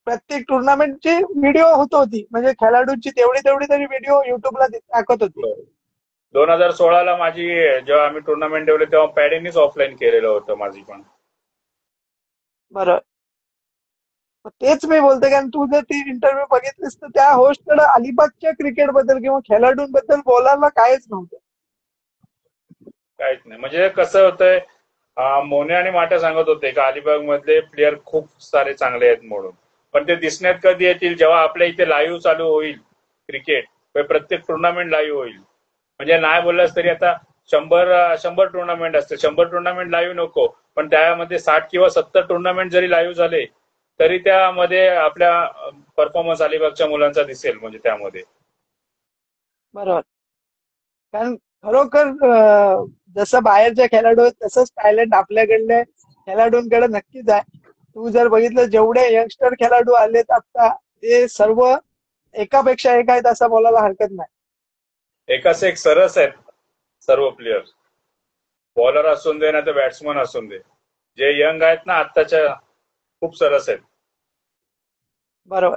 B: प्रत्येक टुर्नामेंटची व्हिडिओ होत होती, म्हणजे खेळाडूंची तेवढी तेवढी तरी व्हिडिओ युट्यूबला दाखवत होती.
C: 2016ला माझी जेव्हा आम्ही टुर्नामेंट ठेवले तेव्हा पॅडीनीच ऑफलाईन केलेलं होतं माझी पण.
B: बरं, तेच मी बोलते, कारण तू जर ती इंटरव्ह्यू बघितलीस तर त्या होस्टकडे अलिबागच्या क्रिकेट बद्दल किंवा खेळाडूंबद्दल बोलायला काहीच नव्हतं.
C: काहीच नाही. म्हणजे कसं होतंय, मोने आणि माटे सांगत होते का अलिबाग मधले प्लेयर खूप सारे चांगले आहेत म्हणून, पण ते दिसण्यात कधी येतील जेव्हा आपल्या इथे लाईव्ह चालू होईल क्रिकेट, प्रत्येक टुर्नामेंट लाईव्ह होईल. म्हणजे नाही बोललास तरी आता 100 टुर्नामेंट असते, 100 टुर्नामेंट लाईव्ह नको, पण त्यामध्ये 60 किंवा 70 टुर्नामेंट जरी लाईव्ह झाले तरी त्यामध्ये आपल्या परफॉर्मन्स अलिबागच्या मुलांचा दिसेल म्हणजे त्यामध्ये.
B: बरोबर. कारण खरोखर जसं बाहेरच्या खेळाडू आहेत तसंच टॅलेंट आपल्याकडल्या खेळाडूंकडे नक्कीच आहे. तू जर बघितलं जेवढे यंगस्टर खेळाडू आलेत आता, ते सर्व एकापेक्षा एक आहेत असं बोलायला हरकत नाही.
C: एकाच एक सरस आहेत सर्व प्लेयर, बॉलर असून दे ना तर बॅट्समन असून दे. जे यंग आहेत ना आत्ताच्या, खूप सरस आहेत.
B: बरोबर.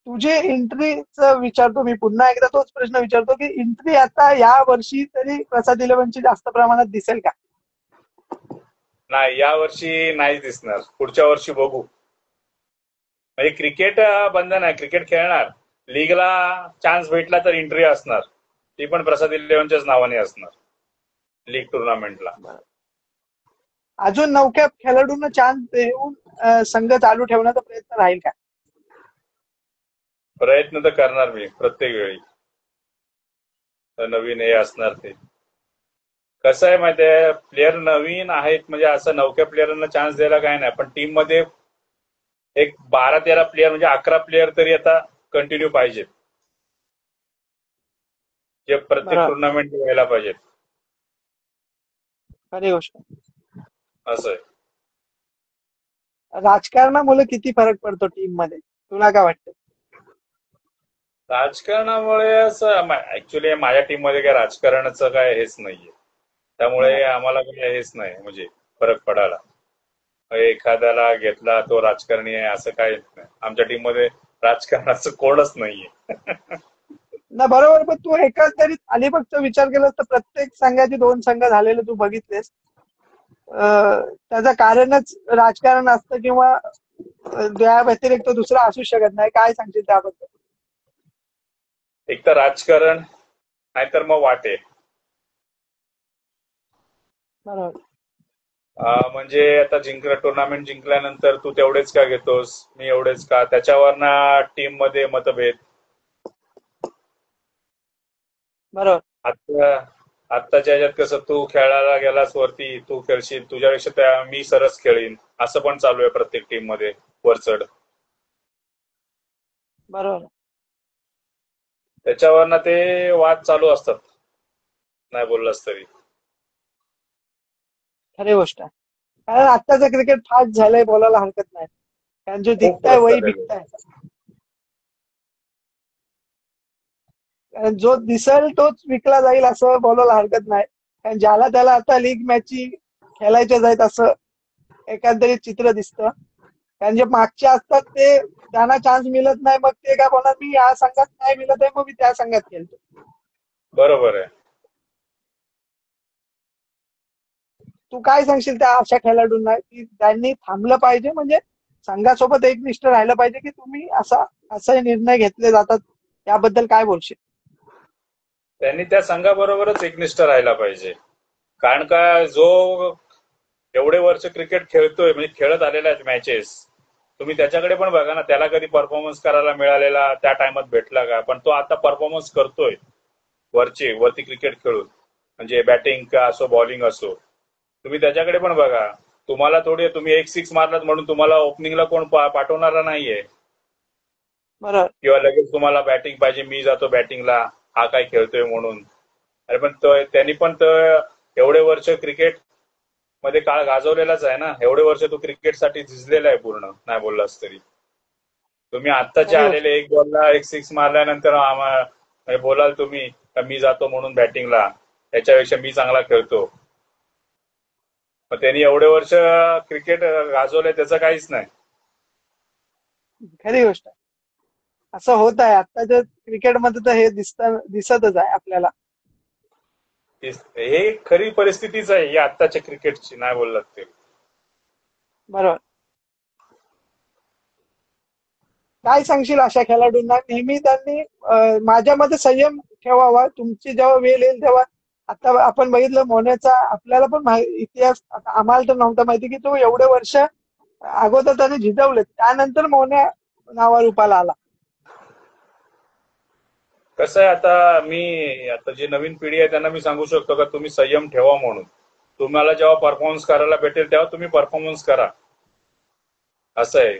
B: तुझी एंट्रीचं विचारतो मी पुन्हा एकदा, तोच प्रश्न विचारतो की एंट्री आता या वर्षी तरी प्रसाद 11ची जास्त प्रमाणात दिसेल का?
C: नाही, या वर्षी नाही दिसणार, पुढच्या वर्षी बघू. म्हणजे क्रिकेट बंद नाही, क्रिकेट खेळणार. लीगला चान्स भेटला तर एंट्री असणार, ती पण प्रसाद 11च्याच नावाने असणार लीग टुर्नामेंटला.
B: अजून नवख्या खेळाडूंना चान्स देऊन संघ चालू ठेवण्याचा प्रयत्न राहील का?
C: प्रयत्न तर करणार मी प्रत्येक वेळी. नवीन हे असणार ते. कसं आहे माहितीये, प्लेअर नवीन आहेत म्हणजे असं नवख्या प्लेअरांना चान्स द्यायला काय नाही, पण टीम मध्ये एक 12-13 प्लेअर म्हणजे 11 प्लेअर तरी आता कंटिन्यू पाहिजेत, जे प्रत्येक
B: बरोबर.
C: टुर्नामेंट व्हायला पाहिजेत.
B: खरी गोष्ट.
C: असं आहे.
B: राजकारणामुळे किती फरक पडतो टीम मध्ये, तुला काय वाटतं?
C: राजकारणामुळे असं ऍक्च्युली माझ्या टीम मध्ये काय राजकारणाचं काय हेच नाहीये, त्यामुळे आम्हाला काय हेच नाही म्हणजे फरक पडायला. एखाद्याला घेतला तो राजकारणी आहे असं काय नाही. आमच्या टीम मध्ये राजकारणाचं कोणच नाहीये.
B: ना बरोबर, पण तू एकंदरीत अलिबागचा विचार केलास तर प्रत्येक संघाचे 2 संघ झालेले तू बघितलेस. त्याचं कारणच राजकारण असतं किंवा त्या व्यतिरिक्त दुसरं असू शकत नाही. काय सांगशील त्याबद्दल?
C: एक तर राजकारण, नाहीतर मग वाटे.
B: बरोबर.
C: म्हणजे आता टुर्नामेंट जिंकल्यानंतर तू तेवढेच का घेतोस, मी एवढेच का, त्याच्यावरनं टीम मध्ये मतभेद.
B: बरोबर.
C: आत्ताच्या ह्याच्यात कसं तू खेळायला गेलास वरती, तू खेळशील, तुझ्यापेक्षा मी सरस खेळीन असं पण चालू आहे प्रत्येक टीम मध्ये वरचढ.
B: बरोबर.
C: त्याच्यावरनं ते वाद चालू असतात, नाही बोललास तरी.
B: खरी गोष्ट आहे. कारण आत्ताचं क्रिकेट फास्ट झालंय, बोलायला हरकत नाही. कारण जो दिखताय वही बिकताय. कारण जो दिसेल तोच विकला जाईल असं बोलायला हरकत नाही. कारण ज्याला त्याला आता लीग मॅची खेळायच्या जायत असं एकंदरीत चित्र दिसतं. कारण जे मागचे असतात ते त्यांना चान्स मिळत नाही, मग ते काय बोलणार, मी या संघात नाही मिळत आहे मग मी त्या संघात खेळतो.
C: बरोबर आहे.
B: तू काय सांगशील त्या अशा खेळाडूंना की त्यांनी थांबलं पाहिजे, म्हणजे संघासोबत एकनिष्ठ राहिलं पाहिजे, की तुम्ही असे निर्णय घेतले जातात, त्याबद्दल काय बोलशील?
C: त्यांनी त्या संघाबरोबरच एकनिष्ठ राहायला पाहिजे. कारण का जो एवढे वर्ष क्रिकेट खेळतोय म्हणजे खेळत आलेला आहे मॅचेस, तुम्ही त्याच्याकडे पण बघा ना, त्याला कधी परफॉर्मन्स करायला मिळालेला त्या टाइमात भेटला का? पण तो आता परफॉर्मन्स करतोय वरती क्रिकेट खेळून, म्हणजे बॅटिंग का असो बॉलिंग असो. तुम्ही त्याच्याकडे पण बघा. तुम्हाला थोडी तुम्ही 1 6 मारलात म्हणून तुम्हाला ओपनिंगला कोण पाठवणारा नाहीये,
B: बरोबर.
C: किंवा लगेच तुम्हाला बॅटिंग पाहिजे, मी जातो बॅटिंगला, हा काय खेळतोय म्हणून. अरे पण त्यांनी पण एवढे वर्ष क्रिकेट मध्ये काळ गाजवलेलाच आहे ना. एवढे वर्ष तो क्रिकेटसाठी झिजलेला आहे पूर्ण, नाही बोललास तरी. तुम्ही आत्ताचे आलेले 1 बॉलला 1 6 मारल्यानंतर बोलाल तुम्ही मी जातो म्हणून बॅटिंगला, त्याच्यापेक्षा मी चांगला खेळतो. मग त्यांनी एवढे वर्ष क्रिकेट गाजवलंय त्याचं काहीच नाही.
B: खरी गोष्ट. असं होत आहे आत्ताच्या क्रिकेटमध्ये तर हे दिसतच आहे आपल्याला.
C: हे खरी परिस्थितीच आहे ही आत्ताच्या क्रिकेटची, नाही बोललात ते.
B: बरोबर. काय सांगशील अशा खेळाडूंना? नेहमी त्यांनी माझ्या मते संयम ठेवावा. तुमची जेव्हा वेळ येईल तेव्हा, आता आपण बघितलं मोन्याचा, आपल्याला पण इतिहास आम्हाला तर नव्हता माहिती की तो एवढे वर्ष अगोदर त्याने झिजवले, त्यानंतर मोन्या नावारूपाला आला.
C: कसं आहे, आता जी नवीन पिढी आहे त्यांना मी सांगू शकतो का तुम्ही संयम ठेवा म्हणून. तुम्हाला जेव्हा परफॉर्मन्स करायला भेटेल तेव्हा तुम्ही परफॉर्मन्स करा, असं आहे.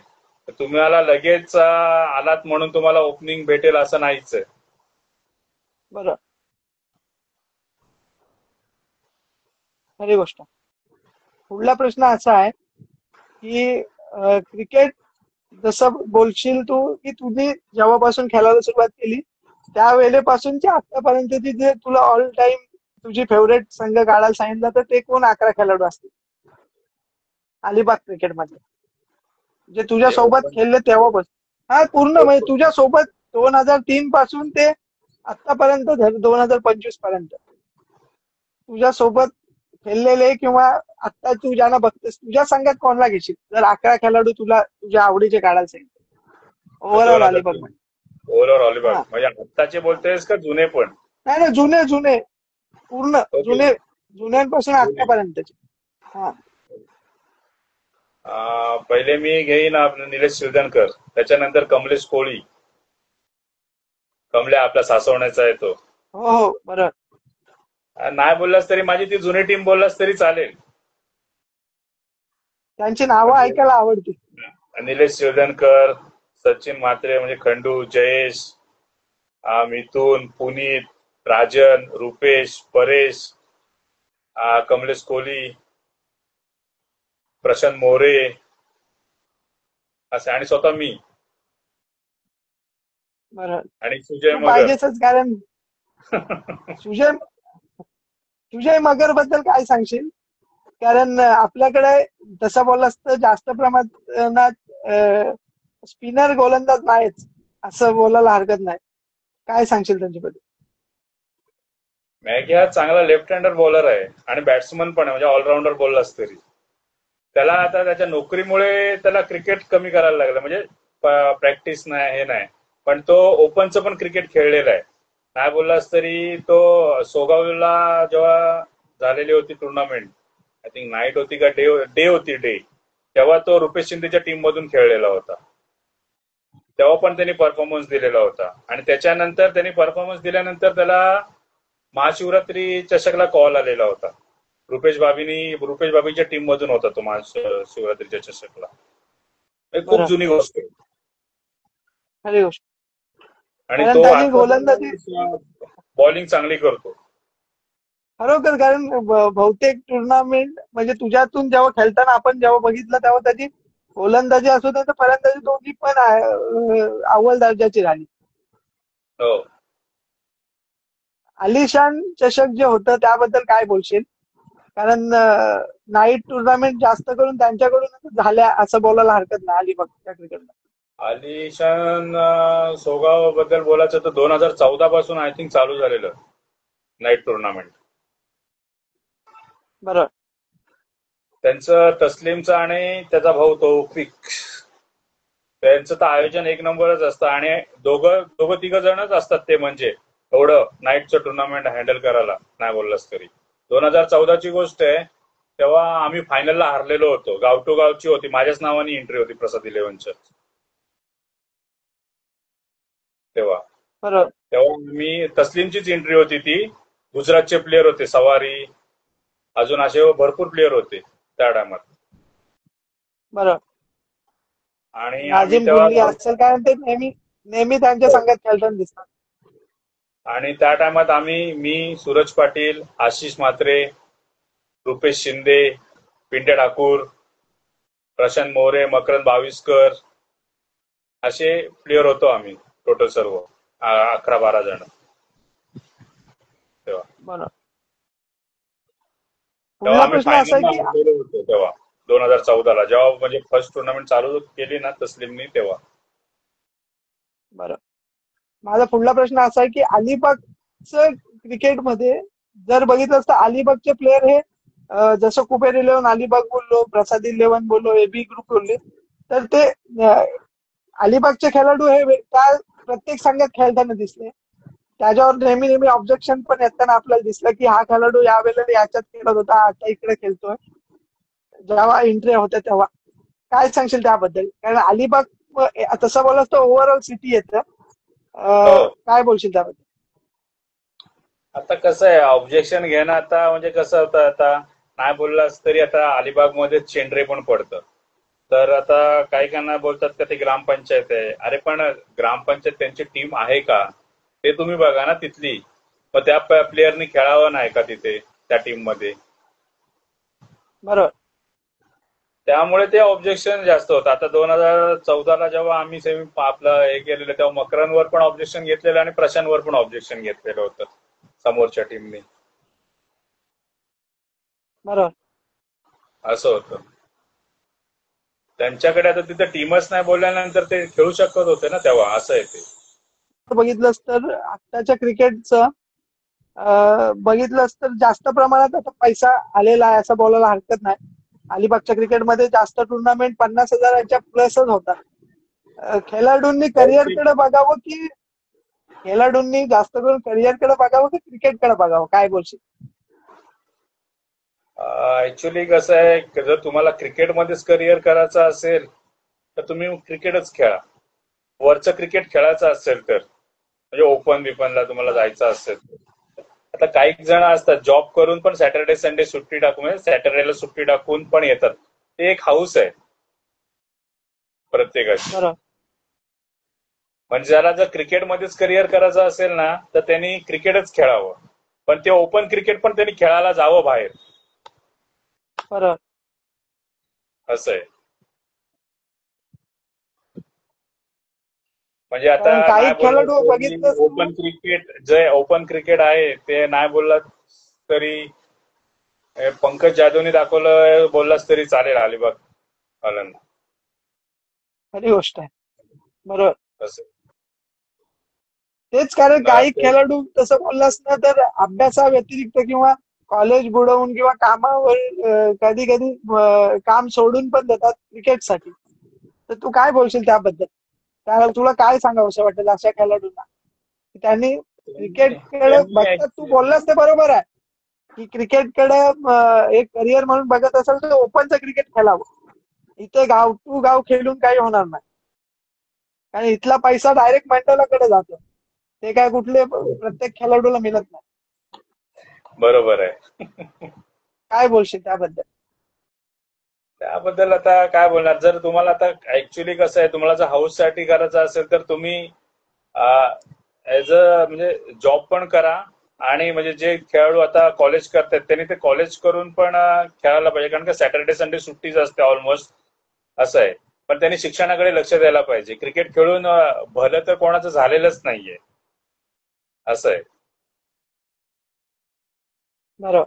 C: तुम्हाला लगेच आलात म्हणून तुम्हाला ओपनिंग भेटेल असं नाहीच आहे.
B: बरोबर. खरी गोष्ट. पुढला प्रश्न असा आहे की क्रिकेट जसं बोलशील तू की तुम्ही जेव्हापासून खेळायला सुरुवात केली त्या वेळेपासूनची आतापर्यंतची जे तुला ऑल टाइम तुझी फेवरेट संघ काढायला सांगितलं तर ते कोण 11 खेळाडू असतील अलिबाग क्रिकेटमध्ये, जे तुझ्या सोबत खेळले तेव्हापासून? हा, पूर्ण म्हणजे तुझ्या सोबत 2003 पासून ते आतापर्यंत 2025 पर्यंत तुझ्या सोबत खेळलेले किंवा आता तू ज्यांना बघतेस तुझ्या संघात कोणाला घेशील जर 11 खेळाडू तुला तुझ्या आवडीचे काढायला सांगितले ओव्हरऑल अलिबाग मध्ये?
C: ओव्हरऑल अलिबाग म्हणजे आत्ताचे बोलतेस का जुने पण?
B: नाही, जुने पूर्ण जुन्यांपासून आतापर्यंतचे. हा,
C: पहिले मी घेईन आपलं निलेश शिरदनकर, त्याच्यानंतर कमलेश कोळी. कमल्या आपला सासवण्याचा आहे तो.
B: हो हो बरोबर.
C: नाही बोललास तरी माझी ती जुनी टीम बोललास तरी चालेल.
B: त्यांची नावं ऐकायला आवडतील.
C: निलेश शिरदनकर, सचिन म्हात्रे म्हणजे खंडू, जयेश, मिथुन, पुनीत, राजन, रुपेश, परेश, कमलेश कोहली, प्रशांत मोरे असे, आणि स्वतः मी
B: बरोबर.
C: आणि सुजय मगर.
B: पाहिजेच, कारण सुजय मगर बद्दल काय सांगशील? कारण आपल्याकडे तसं बोललास तर जास्त प्रमाणात स्पिनर गोलंदाज नाहीच असं बोलायला हरकत नाही. काय सांगशील त्यांच्याबद्दल?
C: मॅगी हा चांगला लेफ्ट हँडर बॉलर आहे आणि बॅट्समन पण आहे, म्हणजे ऑलराऊंडर बोललास तरी. त्याला आता त्याच्या नोकरीमुळे त्याला क्रिकेट कमी करायला लागलं, म्हणजे प्रॅक्टिस नाही, हे नाही, पण तो ओपनचं पण क्रिकेट खेळलेला आहे. नाही बोललास तरी तो सोगावला जेव्हा झालेली होती टुर्नामेंट, आय थिंक नाईट होती का डे होती, तेव्हा तो रुपेश शिंदेच्या टीम मधून खेळलेला होता. तेव्हा पण त्यांनी परफॉर्मन्स दिलेला होता. आणि त्याच्यानंतर त्यांनी परफॉर्मन्स दिल्यानंतर त्याला महाशिवरात्री चषकला कॉल आलेला होता. रुपेश बाबीच्या टीम मधून होता तो महाशिवरात्रीच्या चषकला. खूप जुनी गोष्ट आहे.
B: खरी गोष्ट.
C: आणि तो गोलंदाजी बॉलिंग चांगली करतो
B: खरोखर. कारण बहुतेक टुर्नामेंट म्हणजे तुझ्यातून जेव्हा खेळताना आपण जेव्हा बघितलं तेव्हा त्याची गोलंदाजी असू दे तर फलंदाजी दोन्ही पण अव्वल दर्जाची झाली.
C: हो.
B: आलिशान चषक जे होतं त्याबद्दल काय बोलशील? कारण नाईट टुर्नामेंट जास्त करून त्यांच्याकडून झाल्या असं बोलायला हरकत नाही अलिबागच्या क्रिकेटला.
C: आलिशान सोगाव बद्दल बोलायचं तर 2014 पासून आय थिंक चालू झालेलं नाईट टुर्नामेंट.
B: बरोबर.
C: त्यांचं तस्लीमचं आणि त्याचा भाऊ तौफिक, त्यांचं तर आयोजन एक नंबरच असतं. आणि दोघं तिघ जणच असतात ते, म्हणजे एवढं नाईटचं टुर्नामेंट हँडल करायला. नाही बोललास तरी 2014ची गोष्ट आहे, तेव्हा आम्ही फायनलला हारलेलो होतो. गाव टू गावची होती, माझ्याच नावाने एंट्री होती प्रसाद 11च्या. तेव्हा मी तस्लीमचीच एंट्री होती ती. गुजरातचे प्लेयर होते, सवारी, अजून असे भरपूर प्लेयर होते त्या टायमात.
B: बरोबर.
C: आणि
B: असेल कारण ते नेहमी त्यांच्या संघात खेळताना दिसतात.
C: आणि त्या टायमात मी, सूरज पाटील, आशिष म्हात्रे, रुपेश शिंदे, पिंट्या ठाकूर, प्रशांत मोरे, मकरंद बाविस्कर असे प्लेयर होतो आम्ही टोटल सर्व 11-12 जण तेव्हा. आम्ही फायनलला हारलेलो होतो तेव्हा 2014ला, जेव्हा म्हणजे फर्स्ट टुर्नामेंट चालू केली ना तस्लीमनी तेव्हा.
B: बरं. माझा पुढला प्रश्न असा आहे की अलिबागचं क्रिकेटमध्ये जर बघितलं असतं, अलिबागचे प्लेयर हे जसं कुबेर 11, अलिबाग बोललो, प्रसाद 11 बोललो, एबी ग्रुप बोलले, तर ते अलिबागचे खेळाडू हे त्या प्रत्येक संघात खेळताना दिसले. त्याच्यावर नेहमी ऑब्जेक्शन पण येताना आपल्याला दिसलं की हा खेळाडू यावेळेला याच्यात खेळत होता, आता इकडे खेळतोय, जेव्हा एंट्री होत्या तेव्हा. काय सांगशील त्याबद्दल? कारण अलिबाग तसं बोललं तर ओव्हरऑल सिटी येतं. काय बोलशील त्याबद्दल?
C: आता कसं आहे, ऑब्जेक्शन घेणं आता म्हणजे कसं होतं, आता नाही बोललास तरी आता अलिबाग मध्ये चेंडरे पण पडतं. तर आता काही काना बोलतात का ते ग्रामपंचायत आहे. अरे पण ग्रामपंचायत त्यांची टीम आहे का ते तुम्ही बघा ना तिथली. मग त्या प्लेअरनी खेळावं नाही का तिथे त्या टीम मध्ये?
B: बरोबर.
C: त्यामुळे ते ऑब्जेक्शन जास्त होतं. आता 2014ला जेव्हा आम्ही आपलं हे केलेलं तेव्हा मकरांवर पण ऑब्जेक्शन घेतलेलं आणि प्रशांतवर पण ऑब्जेक्शन घेतलेलं होतं समोरच्या टीमने.
B: बरोबर.
C: असं होतं त्यांच्याकडे. आता तिथे टीमच नाही बोलल्यानंतर ते खेळू शकत होते ना तेव्हा. असं आहे ते.
B: बघितलंस तर आताच्या क्रिकेटचं बघितलंस तर जास्त प्रमाणात आता पैसा आलेला आहे असं बोलायला हरकत नाही. अलिबागच्या क्रिकेटमध्ये जास्त टुर्नामेंट 50,000च्या प्लसच होतात. खेळाडूंनी करिअरकडे बघावं की जास्त करून करिअरकडे बघावं की क्रिकेटकडे बघावं? काय बोलशील?
C: ऍक्च्युली कसं आहे, जर तुम्हाला क्रिकेटमध्येच करिअर करायचं असेल तर तुम्ही क्रिकेटच खेळा. वरचं क्रिकेट खेळायचं असेल तर, म्हणजे ओपन बिपनला तुम्हाला जायचं असेल. आता काही जण असतात जॉब करून पण सॅटर्डे संडे सुट्टी टाकून, म्हणजे सॅटर्डेला सुट्टी टाकून पण येतात. ते एक हाऊस आहे प्रत्येकाची.
B: बरोबर.
C: म्हणजे ज्याला जर क्रिकेटमध्येच करिअर करायचं असेल ना तर त्यांनी क्रिकेटच खेळावं, पण ते ओपन क्रिकेट पण त्यांनी खेळायला जावं बाहेर,
B: बरोबर.
C: असं आहे. म्हणजे आता
B: कारण काही
C: नाही बोललं
B: खेळाडू
C: तरी
B: बघितलंस तू,
C: ओपन क्रिकेट, जे ओपन क्रिकेट आहे ते नाही बोललात तरी पंकज जाधवने दाखवलं बोललास तरी चालेल अलिबाग वाल्यांना.
B: खरी गोष्ट आहे. बरोबर.
C: असं
B: तेच कारण काही खेळाडू तसं बोललास ना तर अभ्यासाव्यतिरिक्त किंवा कॉलेज बुडवून किंवा कामावर कधी कधी काम सोडून पण देतात क्रिकेटसाठी. तर तू काय बोलशील त्याबद्दल? त्याला तुला काय सांगावं वाटेल अशा खेळाडूंना की त्यांनी क्रिकेटकडे बघतात? तू बोललास ते बरोबर आहे की क्रिकेटकडे एक करिअर म्हणून बघत असेल तर ओपनचं क्रिकेट खेळावं. इथे गाव टू गाव खेळून काही होणार नाही, कारण इथला पैसा डायरेक्ट मंडळाकडे जातो. ते काय कुठले प्रत्येक खेळाडूला मिळत नाही.
C: बरोबर आहे.
B: काय बोलशील त्याबद्दल?
C: त्याबद्दल आता काय बोलणार, जर तुम्हाला आता ऍक्च्युली कसं आहे, तुम्हाला जर हाऊस साठी करायचं असेल तर तुम्ही ऍज अ म्हणजे जॉब पण करा, आणि म्हणजे जे खेळाडू आता कॉलेज करतात त्यांनी ते कॉलेज करून पण खेळायला पाहिजे, कारण का सॅटर्डे संडे सुट्टीच असते ऑलमोस्ट, असं आहे. पण त्यांनी शिक्षणाकडे लक्ष द्यायला पाहिजे. क्रिकेट खेळून भलं तर कोणाचं झालेलंच नाहीये, असं आहे.
B: बरोबर.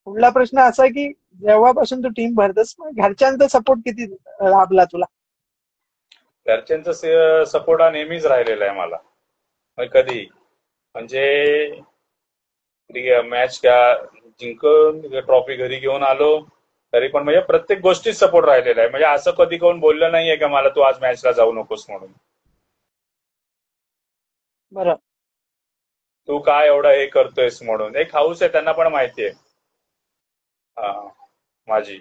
B: पुढला प्रश्न असा आहे की जेव्हापासून तू टीम भरतस घरच्यांचा सपोर्ट किती लाभला तुला?
C: घरच्यांचा सपोर्ट हा नेहमीच राहिलेला आहे मला. कधी म्हणजे मॅच जिंकून ट्रॉफी घरी घेऊन आलो तरी पण म्हणजे प्रत्येक गोष्टीत सपोर्ट राहिलेला आहे. म्हणजे असं कधी कोण बोललं नाहीये का मला तू आज मॅचला जाऊ नकोस म्हणून,
B: बरं.
C: तू काय एवढं हे करतोयस म्हणून. एक हाऊस आहे, त्यांना पण माहिती आहे माझी.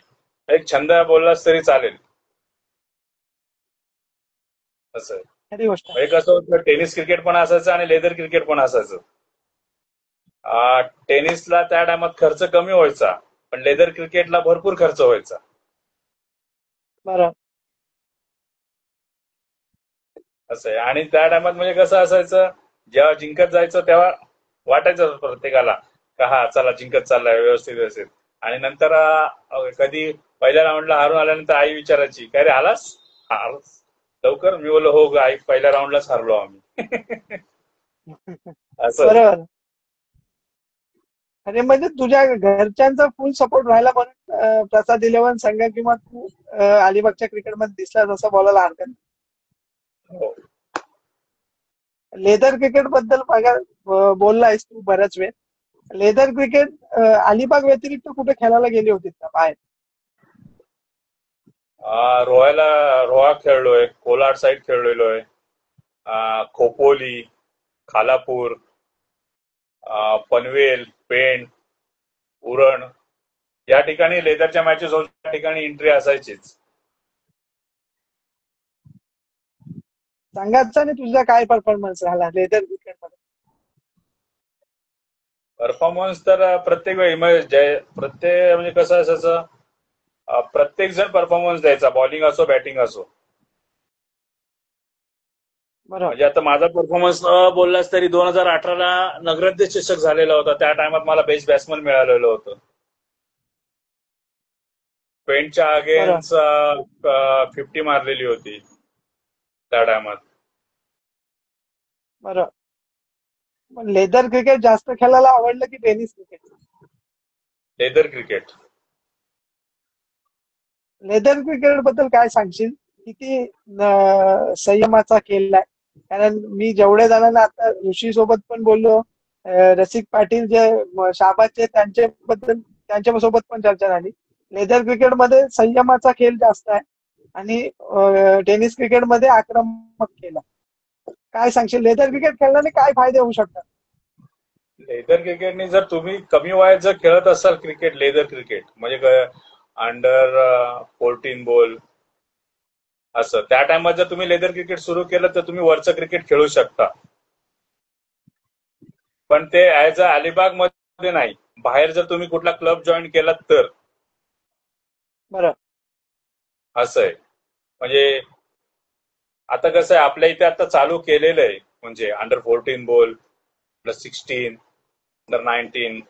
C: एक छंद बोललास तरी चालेल, असं आहे.
B: खरी गोष्ट आहे.
C: म्हणजे कसं होतं, टेनिस क्रिकेट पण असायचं आणि लेदर क्रिकेट पण असायचं. टेनिसला त्या टायमात खर्च कमी व्हायचा, पण लेदर क्रिकेटला भरपूर खर्च व्हायचा.
B: बरं.
C: असं आहे. आणि त्या टायमात म्हणजे कसं असायचं, जेव्हा जिंकत जायचं तेव्हा वाटायचं प्रत्येकाला का हा चला जिंकत चाललाय व्यवस्थित व्यवस्थित. आणि नंतर कधी पहिल्या राऊंडला हारून आल्यानंतर आई विचारायची काय रे आलास लवकर. मी बोललो हो आई, पहिल्या राऊंडलाच हारलो आम्ही. असं.
B: बरोबर. अरे म्हणजे तुझ्या घरच्यांचा फुल सपोर्ट राहिला म्हणून प्रसाद 11 संघ किंवा तू अलिबागच्या क्रिकेटमध्ये दिसलास असं बोलायला हरकत नाही.
C: हो.
B: लेदर क्रिकेट बद्दल बोललायस तू बऱ्याच वेळ. लेदर क्रिकेट अलिबाग व्यतिरिक्त कुठे खेळायला गेली होती का बाहेर?
C: रोहा खेळलोय, कोलाड साईड खेळलेलो आहे, खोपोली, खालापूर, पनवेल, पेण, उरण या ठिकाणी लेदरच्या मॅचेस होत्या, त्या ठिकाणी एंट्री असायचीच.
B: संघाचा आणि तुझा काय परफॉर्मन्स राहिला लेदर क्रिकेट मध्ये?
C: परफॉर्मन्स तर प्रत्येक वेळी म्हणजे कसं असायचं, प्रत्येक जण परफॉर्मन्स द्यायचा, बॉलिंग असो बॅटिंग असो. म्हणजे आता माझा परफॉर्मन्स बोललास तरी 2018ला नगराध्यक्ष चषक झालेला होता. त्या टायमात मला बेस्ट बॅट्समन मिळालेलं होतं. पेंटच्या अगेन्स्ट 50 मारलेली होती त्या टायमात.
B: बरं. लेदर क्रिकेट जास्त खेळायला आवडलं की tennis cricket?
C: Leather cricket.
B: Leather cricket बद्दल काय सांगशील? किती संयमाचा खेळ आहे? कारण मी जेवढ्या जणांना आता ऋषी सोबत पण बोललो, रसिक पाटील जे शाबाचे त्यांच्यासोबत पण चर्चा झाली. लेदर क्रिकेटमध्ये संयमाचा खेळ जास्त आहे आणि टेनिस क्रिकेटमध्ये आक्रमक खेळ आहे. काय सांगशील लेदर क्रिकेट खेळल्याने काय फायदे होऊ शकतात?
C: लेदर क्रिकेटने जर तुम्ही कमी वयात जर खेळत असाल क्रिकेट, लेदर क्रिकेट म्हणजे अंडर 14 बॉल असं, त्या टायमात जर तुम्ही लेदर क्रिकेट सुरू केलं तर तुम्ही वरचं क्रिकेट खेळू शकता. पण ते ऍज अ अलिबाग मध्ये नाही, बाहेर जर तुम्ही कुठला क्लब जॉईन केलात तर
B: बरं.
C: असं आहे. म्हणजे आता कसं आहे, आपल्या इथे आता चालू केलेलं आहे म्हणजे अंडर 14 बॉल प्लस 16 अंडर 19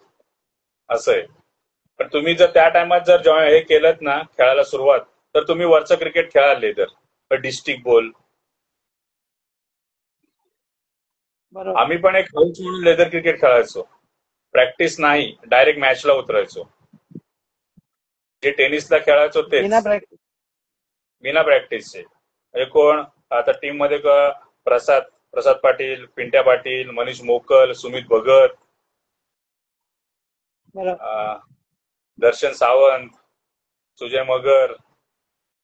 C: असं आहे. पण तुम्ही जर त्या टायमात जर हे केलं ना खेळायला सुरुवात, तर तुम्ही वरचं क्रिकेट खेळाल लेदर डिस्ट्रिक्ट बॉल.
B: बरोबर.
C: आम्ही पण एक हाऊस म्हणून लेदर क्रिकेट खेळायचो, प्रॅक्टिस नाही, डायरेक्ट मॅचला उतरायचो. जे टेनिसला खेळायचो तेच
B: बिना प्रॅक्टिस.
C: बिना प्रॅक्टिसचे. म्हणजे कोण आता टीम मध्ये प्रसाद पाटील, पिंट्या पाटील, मनीष मोकल, सुमित भगत,
B: बरं.
C: दर्शन सावंत, सुजय मगर,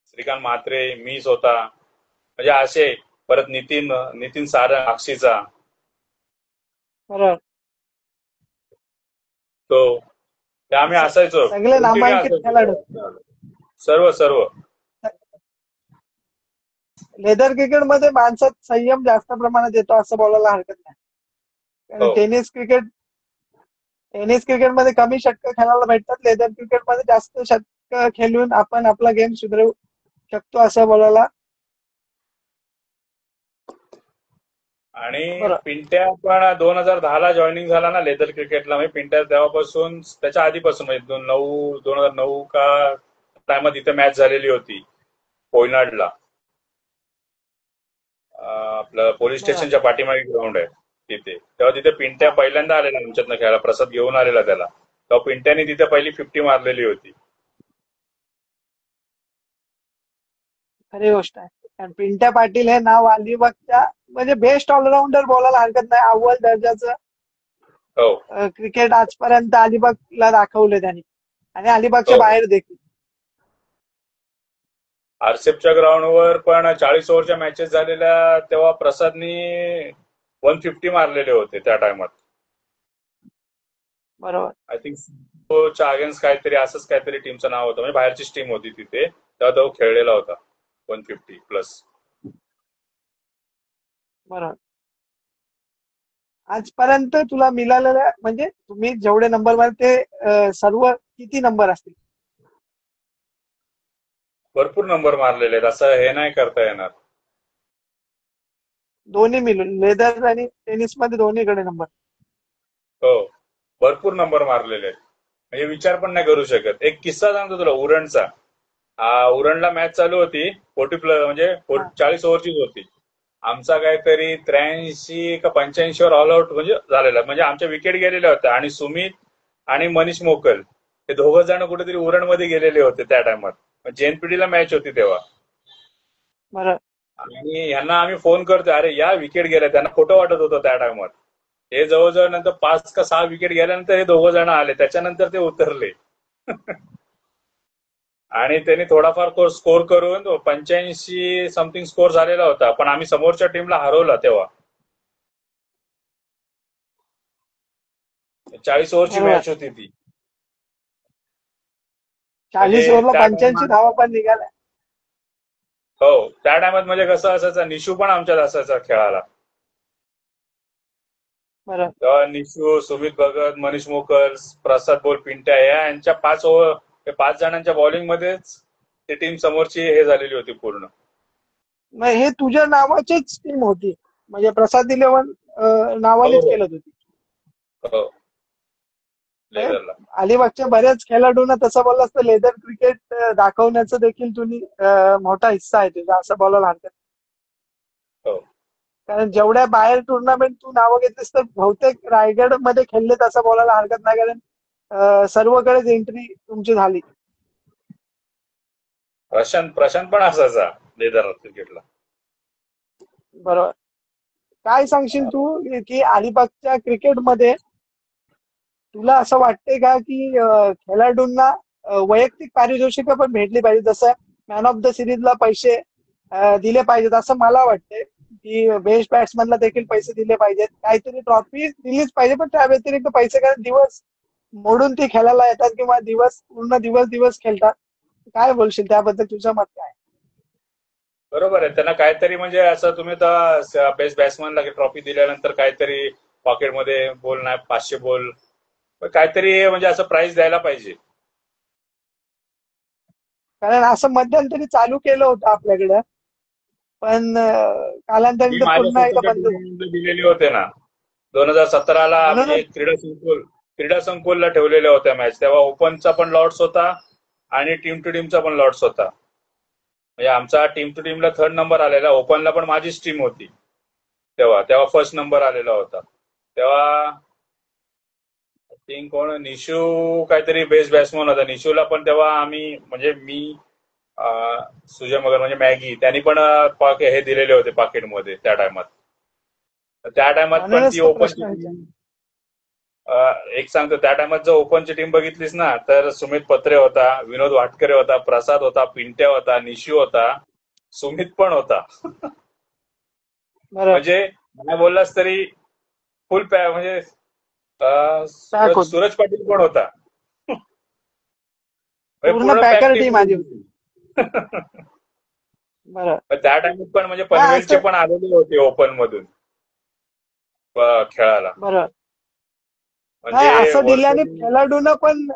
C: श्रीकांत म्हात्रे, मी स्वतः, म्हणजे असे. परत नितीन सारंग अक्षीचा
B: बरोबर.
C: तो ते आम्ही असायचो
B: सगळे नामांकित खेळाडू.
C: सर्व.
B: लेदर क्रिकेट मध्ये माणसात संयम जास्त प्रमाणात येतो असं बोलायला हरकत नाही. कारण टेनिस क्रिकेट मध्ये कमी षटक खेळायला भेटतात, लेदर क्रिकेट मध्ये जास्त षटक खेळून आपण आपला गेम सुधारू शकतो असं बोलायला.
C: आणि पिंट्या पण 2010 ला जॉईनिंग झाला ना लेदर क्रिकेटला. म्हणजे पिंट्या तेव्हापासून, त्याच्या आधीपासून म्हणजे 2009 का टायमात इथे मॅच झालेली होती कोयनाडला, आपलं पोलीस स्टेशनच्या पाठीमागे ग्राउंड आहे तिथे. तेव्हा तिथे पिंट्या पहिल्यांदा आलेला आमच्यातनं खेळायला, प्रसाद घेऊन आलेला त्याला. तेव्हा पिंट्याने तिथे पहिली 50 मारलेली होती.
B: खरी गोष्ट आहे. कारण पिंट्या पाटील हे नाव अलिबागच्या म्हणजे बेस्ट ऑलराऊंडर बोलायला हरकत नाही. अव्वल दर्जाचं क्रिकेट आजपर्यंत अलिबागला दाखवलं त्यांनी, आणि अलिबागच्या बाहेर देखील.
C: आरसेपच्या ग्राउंडवर पण 40 ओव्हरच्या मॅचेस झालेल्या, तेव्हा प्रसादनी 150 मारलेले होते त्या टायमात.
B: बरोबर.
C: आय थिंक अगेन्स्ट काहीतरी असंच काहीतरी टीमचं नाव होतं, म्हणजे बाहेरचीच टीम होती तिथे, तेव्हा तो खेळलेला होता 150 प्लस.
B: बरोबर. आजपर्यंत तुला मिळालेल्या म्हणजे तुम्ही जेवढे नंबर मारले ते सर्व किती नंबर असतील?
C: भरपूर नंबर मारलेले आहेत, असं हे नाही करता येणार.
B: दोन्ही मिळून लेदर आणि टेनिस मध्ये दोन्हीकडे नंबर?
C: हो, भरपूर नंबर मारलेले आहेत, म्हणजे विचार पण नाही करू शकत. एक किस्सा सांगतो तुला उरणचा. उरणला मॅच चालू होती 40 प्लस, म्हणजे 40 ओव्हरचीच होती. आमचा काहीतरी 83 का 85 वर ऑल आउट म्हणजे झालेला, म्हणजे आमच्या विकेट गेलेल्या होत्या. आणि सुमित आणि मनीष मोकल हे दोघं जण कुठेतरी उरणमध्ये गेलेले होते त्या टायमात. जेएनपीडीला मॅच होती तेव्हा. आणि यांना आम्ही फोन करतो, अरे या विकेट गेल्या. त्यांना खोटं वाटत होतं त्या टायमात. हे जवळजवळ नंतर 5 का 6 विकेट गेल्यानंतर हे दोघं जण आले, त्याच्यानंतर ते उतरले. आणि त्यांनी थोडाफार स्कोर करून 85 समथिंग स्कोर झालेला होता, पण आम्ही समोरच्या टीमला हरवला तेव्हा. 40 ओव्हरची मॅच होती ती.
B: 40 ओव्हरला 85 धावा पण निघाल्या.
C: हो, त्या टायमात म्हणजे कसं असायचं, निशू पण आमच्यात असायचा खेळायला. तेव्हा निशू, सुमित भगत, मनीष मोकल, प्रसाद बोल, पिंट्या, यांच्या 5 जणांच्या बॉलिंग मध्येच ती टीम समोरची हे झालेली होती पूर्ण.
B: हे तुझ्या नावाचीच टीम होती, म्हणजे प्रसाद 11 नावानेच खेळत होती.
C: हो,
B: अलिबागच्या बऱ्याच खेळाडूंना तसं बोललास तर लेदर क्रिकेट दाखवण्याचा देखील तुम्ही मोठा हिस्सा आहे तुझा, असं बोलायला हरकत. कारण जेवढ्या बाहेर टुर्नामेंट तू नावं घेतलीस तर बहुतेक रायगड मध्ये खेळलेत असं बोलायला हरकत नाही, कारण सर्वकडेच एंट्री तुमची झाली.
C: प्रशांत पण असायचा लेदर क्रिकेटला.
B: बरोबर. काय सांगशील तू की अलिबागच्या क्रिकेटमध्ये तुला असं वाटतंय का की खेळाडूंना वैयक्तिक पारितोषिकं पण भेटली पाहिजे, जसं मॅन ऑफ द सिरीजला पैसे दिले पाहिजेत असं मला वाटतंय. की बेस्ट बॅट्समॅनला देखील पैसे दिले पाहिजेत, काहीतरी ट्रॉफी दिलीच पाहिजे, पण त्या व्यतिरिक्त पैसे काय दिवस मोडून ती खेळायला येतात किंवा पूर्ण दिवस दिवस खेळतात. काय बोलशील त्याबद्दल, तुझं मत काय?
C: बरोबर आहे. त्यांना काहीतरी म्हणजे असं तुम्ही तर बेस्ट बॅट्समॅनला ट्रॉफी दिल्यानंतर काहीतरी पॉकेटमध्ये बोल नाही 500 बोल काहीतरी म्हणजे असं प्राइस द्यायला पाहिजे.
B: कारण असं मध्यंतरी चालू केलं होतं आपल्याकडं, पण
C: मी
B: कालांतराने
C: माझ्या
B: पुन्हा एकदा
C: स्वतःच्या
B: बंद झालं.
C: टीममध्ये दिलेले होते ना 2017ला म्हणजे
B: म्हणूनच
C: क्रीडा संकुलला ठेवलेल्या होत्या मॅच. तेव्हा ओपनचा पण लॉट्स होता आणि टीम टू टीमचा पण लॉट्स होता. म्हणजे आमचा टीम टू टीमला 3rd नंबर आलेला, ओपनला पण माझीच टीम होती तेव्हा फर्स्ट नंबर आलेला होता. तेव्हा थिंक कोण निशू काहीतरी बेस्ट बॅट्समन होता. निशूला पण तेव्हा आम्ही म्हणजे मी सुजय मगर म्हणजे मॅगी त्यांनी पण हे दिलेले होते पाकिटमध्ये त्या टायमात. त्या टायमात पण
B: म्हणूनच
C: ती
B: तो
C: ओपनची
B: प्रश्न
C: टीम
B: विचारला.
C: एक सांगतो त्या टायमात जर ओपनची टीम बघितलीस ना तर सुमित पत्रे होता, विनोद वाटकरे होता, प्रसाद होता, पिंट्या होता, निशू होता, सुमित पण होता.
B: बरं,
C: म्हणजे नाही बोललास तरी फुल म्हणजे
B: पॅक होत,
C: सूरज पाटील पण होता. म्हणजे
B: पूर्ण
C: पूर्ण पॅक
B: पॅकर
C: टीम
B: टीम आली होती.
C: होती.
B: बरं,
C: त्या टाइमात पण म्हणजे
B: नाही
C: पनवेलचे
B: असं,
C: पण आलेले होते ओपन मधून खेळायला.
B: बरं, नाही
C: म्हणजे
B: असं
C: वर्ष
B: दिल्याने खेळाडूंना पण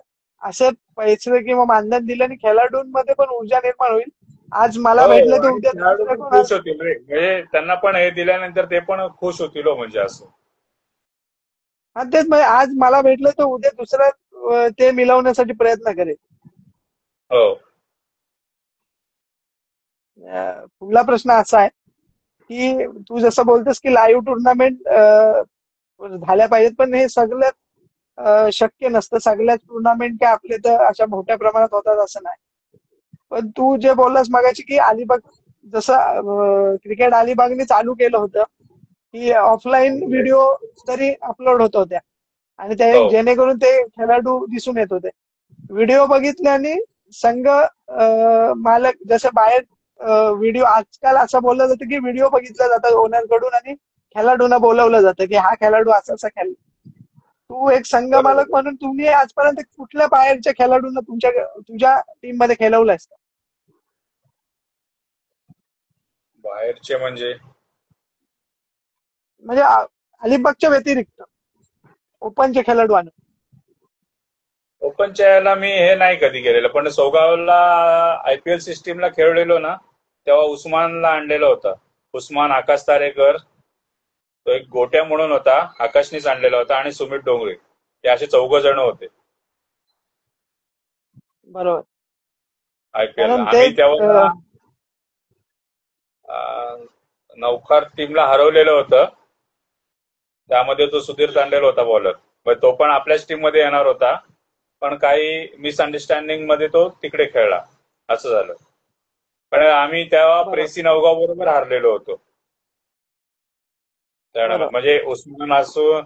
B: असे पैसे किंवा मानधन दिल्याने खेळाडूंमध्ये पण ऊर्जा निर्माण होईल. आज मला भेटलं
C: हो
B: तर
C: आणि
B: उद्या
C: खेळाडू
B: दुसऱ्या
C: पण
B: कोणाला.
C: खुश होतील रे. म्हणजे त्यांना पण हे दिल्यानंतर ते पण खुश होतील हो म्हणजे असं.
B: हा तेच, म्हणजे आज मला भेटलं तर उद्या दुसऱ्या ते मिळवण्यासाठी प्रयत्न करेल.
C: हो
B: पुढला प्रश्न असा आहे की तू जसं बोलतोस की लाईव्ह टुर्नामेंट झाल्या पाहिजेत, पण हे सगळ्यात शक्य नसतं. सगळ्याच टुर्नामेंट काय आपले तर अशा मोठ्या प्रमाणात होतात असं नाही. पण तू जे बोललास मगाशी की अलिबाग, जसं क्रिकेट अलिबागने चालू केलं होतं की ऑफलाईन व्हिडिओ तरी अपलोड होत होत्या आणि ते
C: हो
B: जेणेकरून ते खेळाडू दिसून येत होते. व्हिडिओ बघितल्याने संघ मालक जसं बाहेर व्हिडिओ आजकाल असं बोललं जातं की व्हिडिओ बघितला जातात ओनर कडून आणि खेळाडूंना बोलवलं जातं की हा खेळाडू असा असा खेळ. तू एक संघ
C: बरोबर
B: मालक
C: आहे.
B: म्हणून तुम्ही आजपर्यंत कुठल्या बाहेरच्या खेळाडूंना तुझ्या टीम मध्ये खेळवलंयस का?
C: बाहेरचे म्हणजे
B: म्हणजे अलिबागच्या व्यतिरिक्त ओपनचे खेळाडू आणून.
C: ओपनच्या याला मी हे नाही कधी केलेलं, पण सोगावला IPL सिस्टीमला खेळलेलो ना तेव्हा उस्मानला आणलेलं होतं. उस्मान, आकाश तारेकर, तो एक गोट्या म्हणून होता, आकाशनीच आणलेला होता आणि सुमित डोंगरे, हे असे 4 जण होते
B: बरोबर,
C: IPL ला.
B: कारण
C: आम्ही तेव्हा नौखार टीमला हरवलेलं होतं. त्यामध्ये तो सुधीर तांडेल होता बॉलर. तो पण आपल्याच टीम मध्ये येणार होता, पण काही मिसअंडरस्टँडिंग मध्ये तो तिकडे खेळला, असं झालं. पण आम्ही तेव्हा
B: बरोबर,
C: प्रेसी नवगाव बरोबर हारलेलो होतो त्या टायमात.
B: बरोबर,
C: म्हणजे उस्मान असो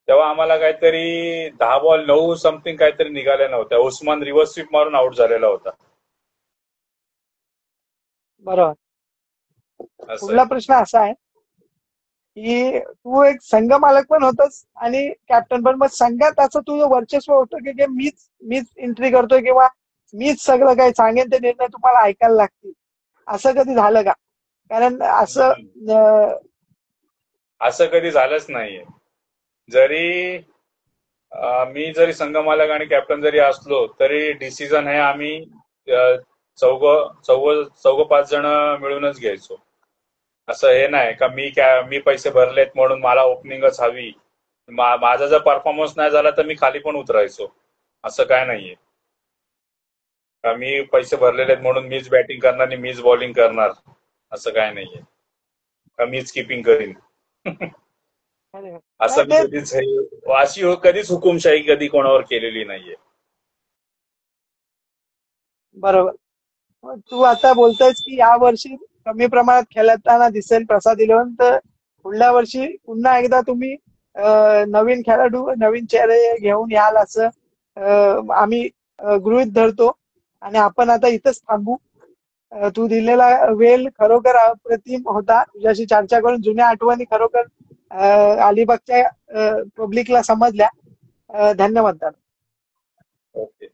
C: तेव्हा आम्हाला काहीतरी 10 बॉल 9 समथिंग काहीतरी निघाल्या नव्हत्या. उस्मान रिव्हर्स स्वीप मारून आउट झालेला होता.
B: बरोबर.
C: असं
B: पुढला
C: आहे.
B: प्रश्न असा आहे की तू एक संघ मालक पण होतस आणि कॅप्टन पण. मग संघात असं तुझं वर्चस्व होतं की मीच एंट्री करतोय किंवा मीच सगळं काही सांगेन ते निर्णय तुम्हाला ऐकायला लागतील, असं कधी झालं का? कारण
C: असं कधी झालंच नाहीये. जरी मी जरी संघ मालक आणि कॅप्टन जरी असलो तरी डिसिजन हे आम्ही चौघ 5 जण मिळूनच घ्यायचो. असं हे नाही का मी पैसे भरलेत म्हणून मला ओपनिंगच हवी, माझा जर परफॉर्मन्स नाही झाला तर मी खाली पण उतरायचो. असं काय नाहीये का मी पैसे भरलेले आहेत म्हणून मीच बॅटिंग करणार आणि मीच बॉलिंग करणार, असं काय नाहीये का मीच किपिंग करीन. असं मी
B: ते
C: कधीच अशी कधीच हुकुमशाही कधी कोणावर केलेली नाहीये.
B: बरोबर. मग तू आता बोलतोयस की या वर्षी कमी प्रमाणात खेळताना दिसेल प्रसाद 11, तर पुढल्या वर्षी पुन्हा एकदा तुम्ही नवीन खेळाडू नवीन चेहरे घेऊन याल असं आम्ही गृहीत धरतो आणि आपण आता इथंच थांबू. तू दिलेला वेळ खरोखर अप्रतिम होता. तुझ्याशी चर्चा करून जुन्या आठवणी खरोखर अलिबागच्या पब्लिकला समजल्या. धन्यवाद दादा.
C: ओके.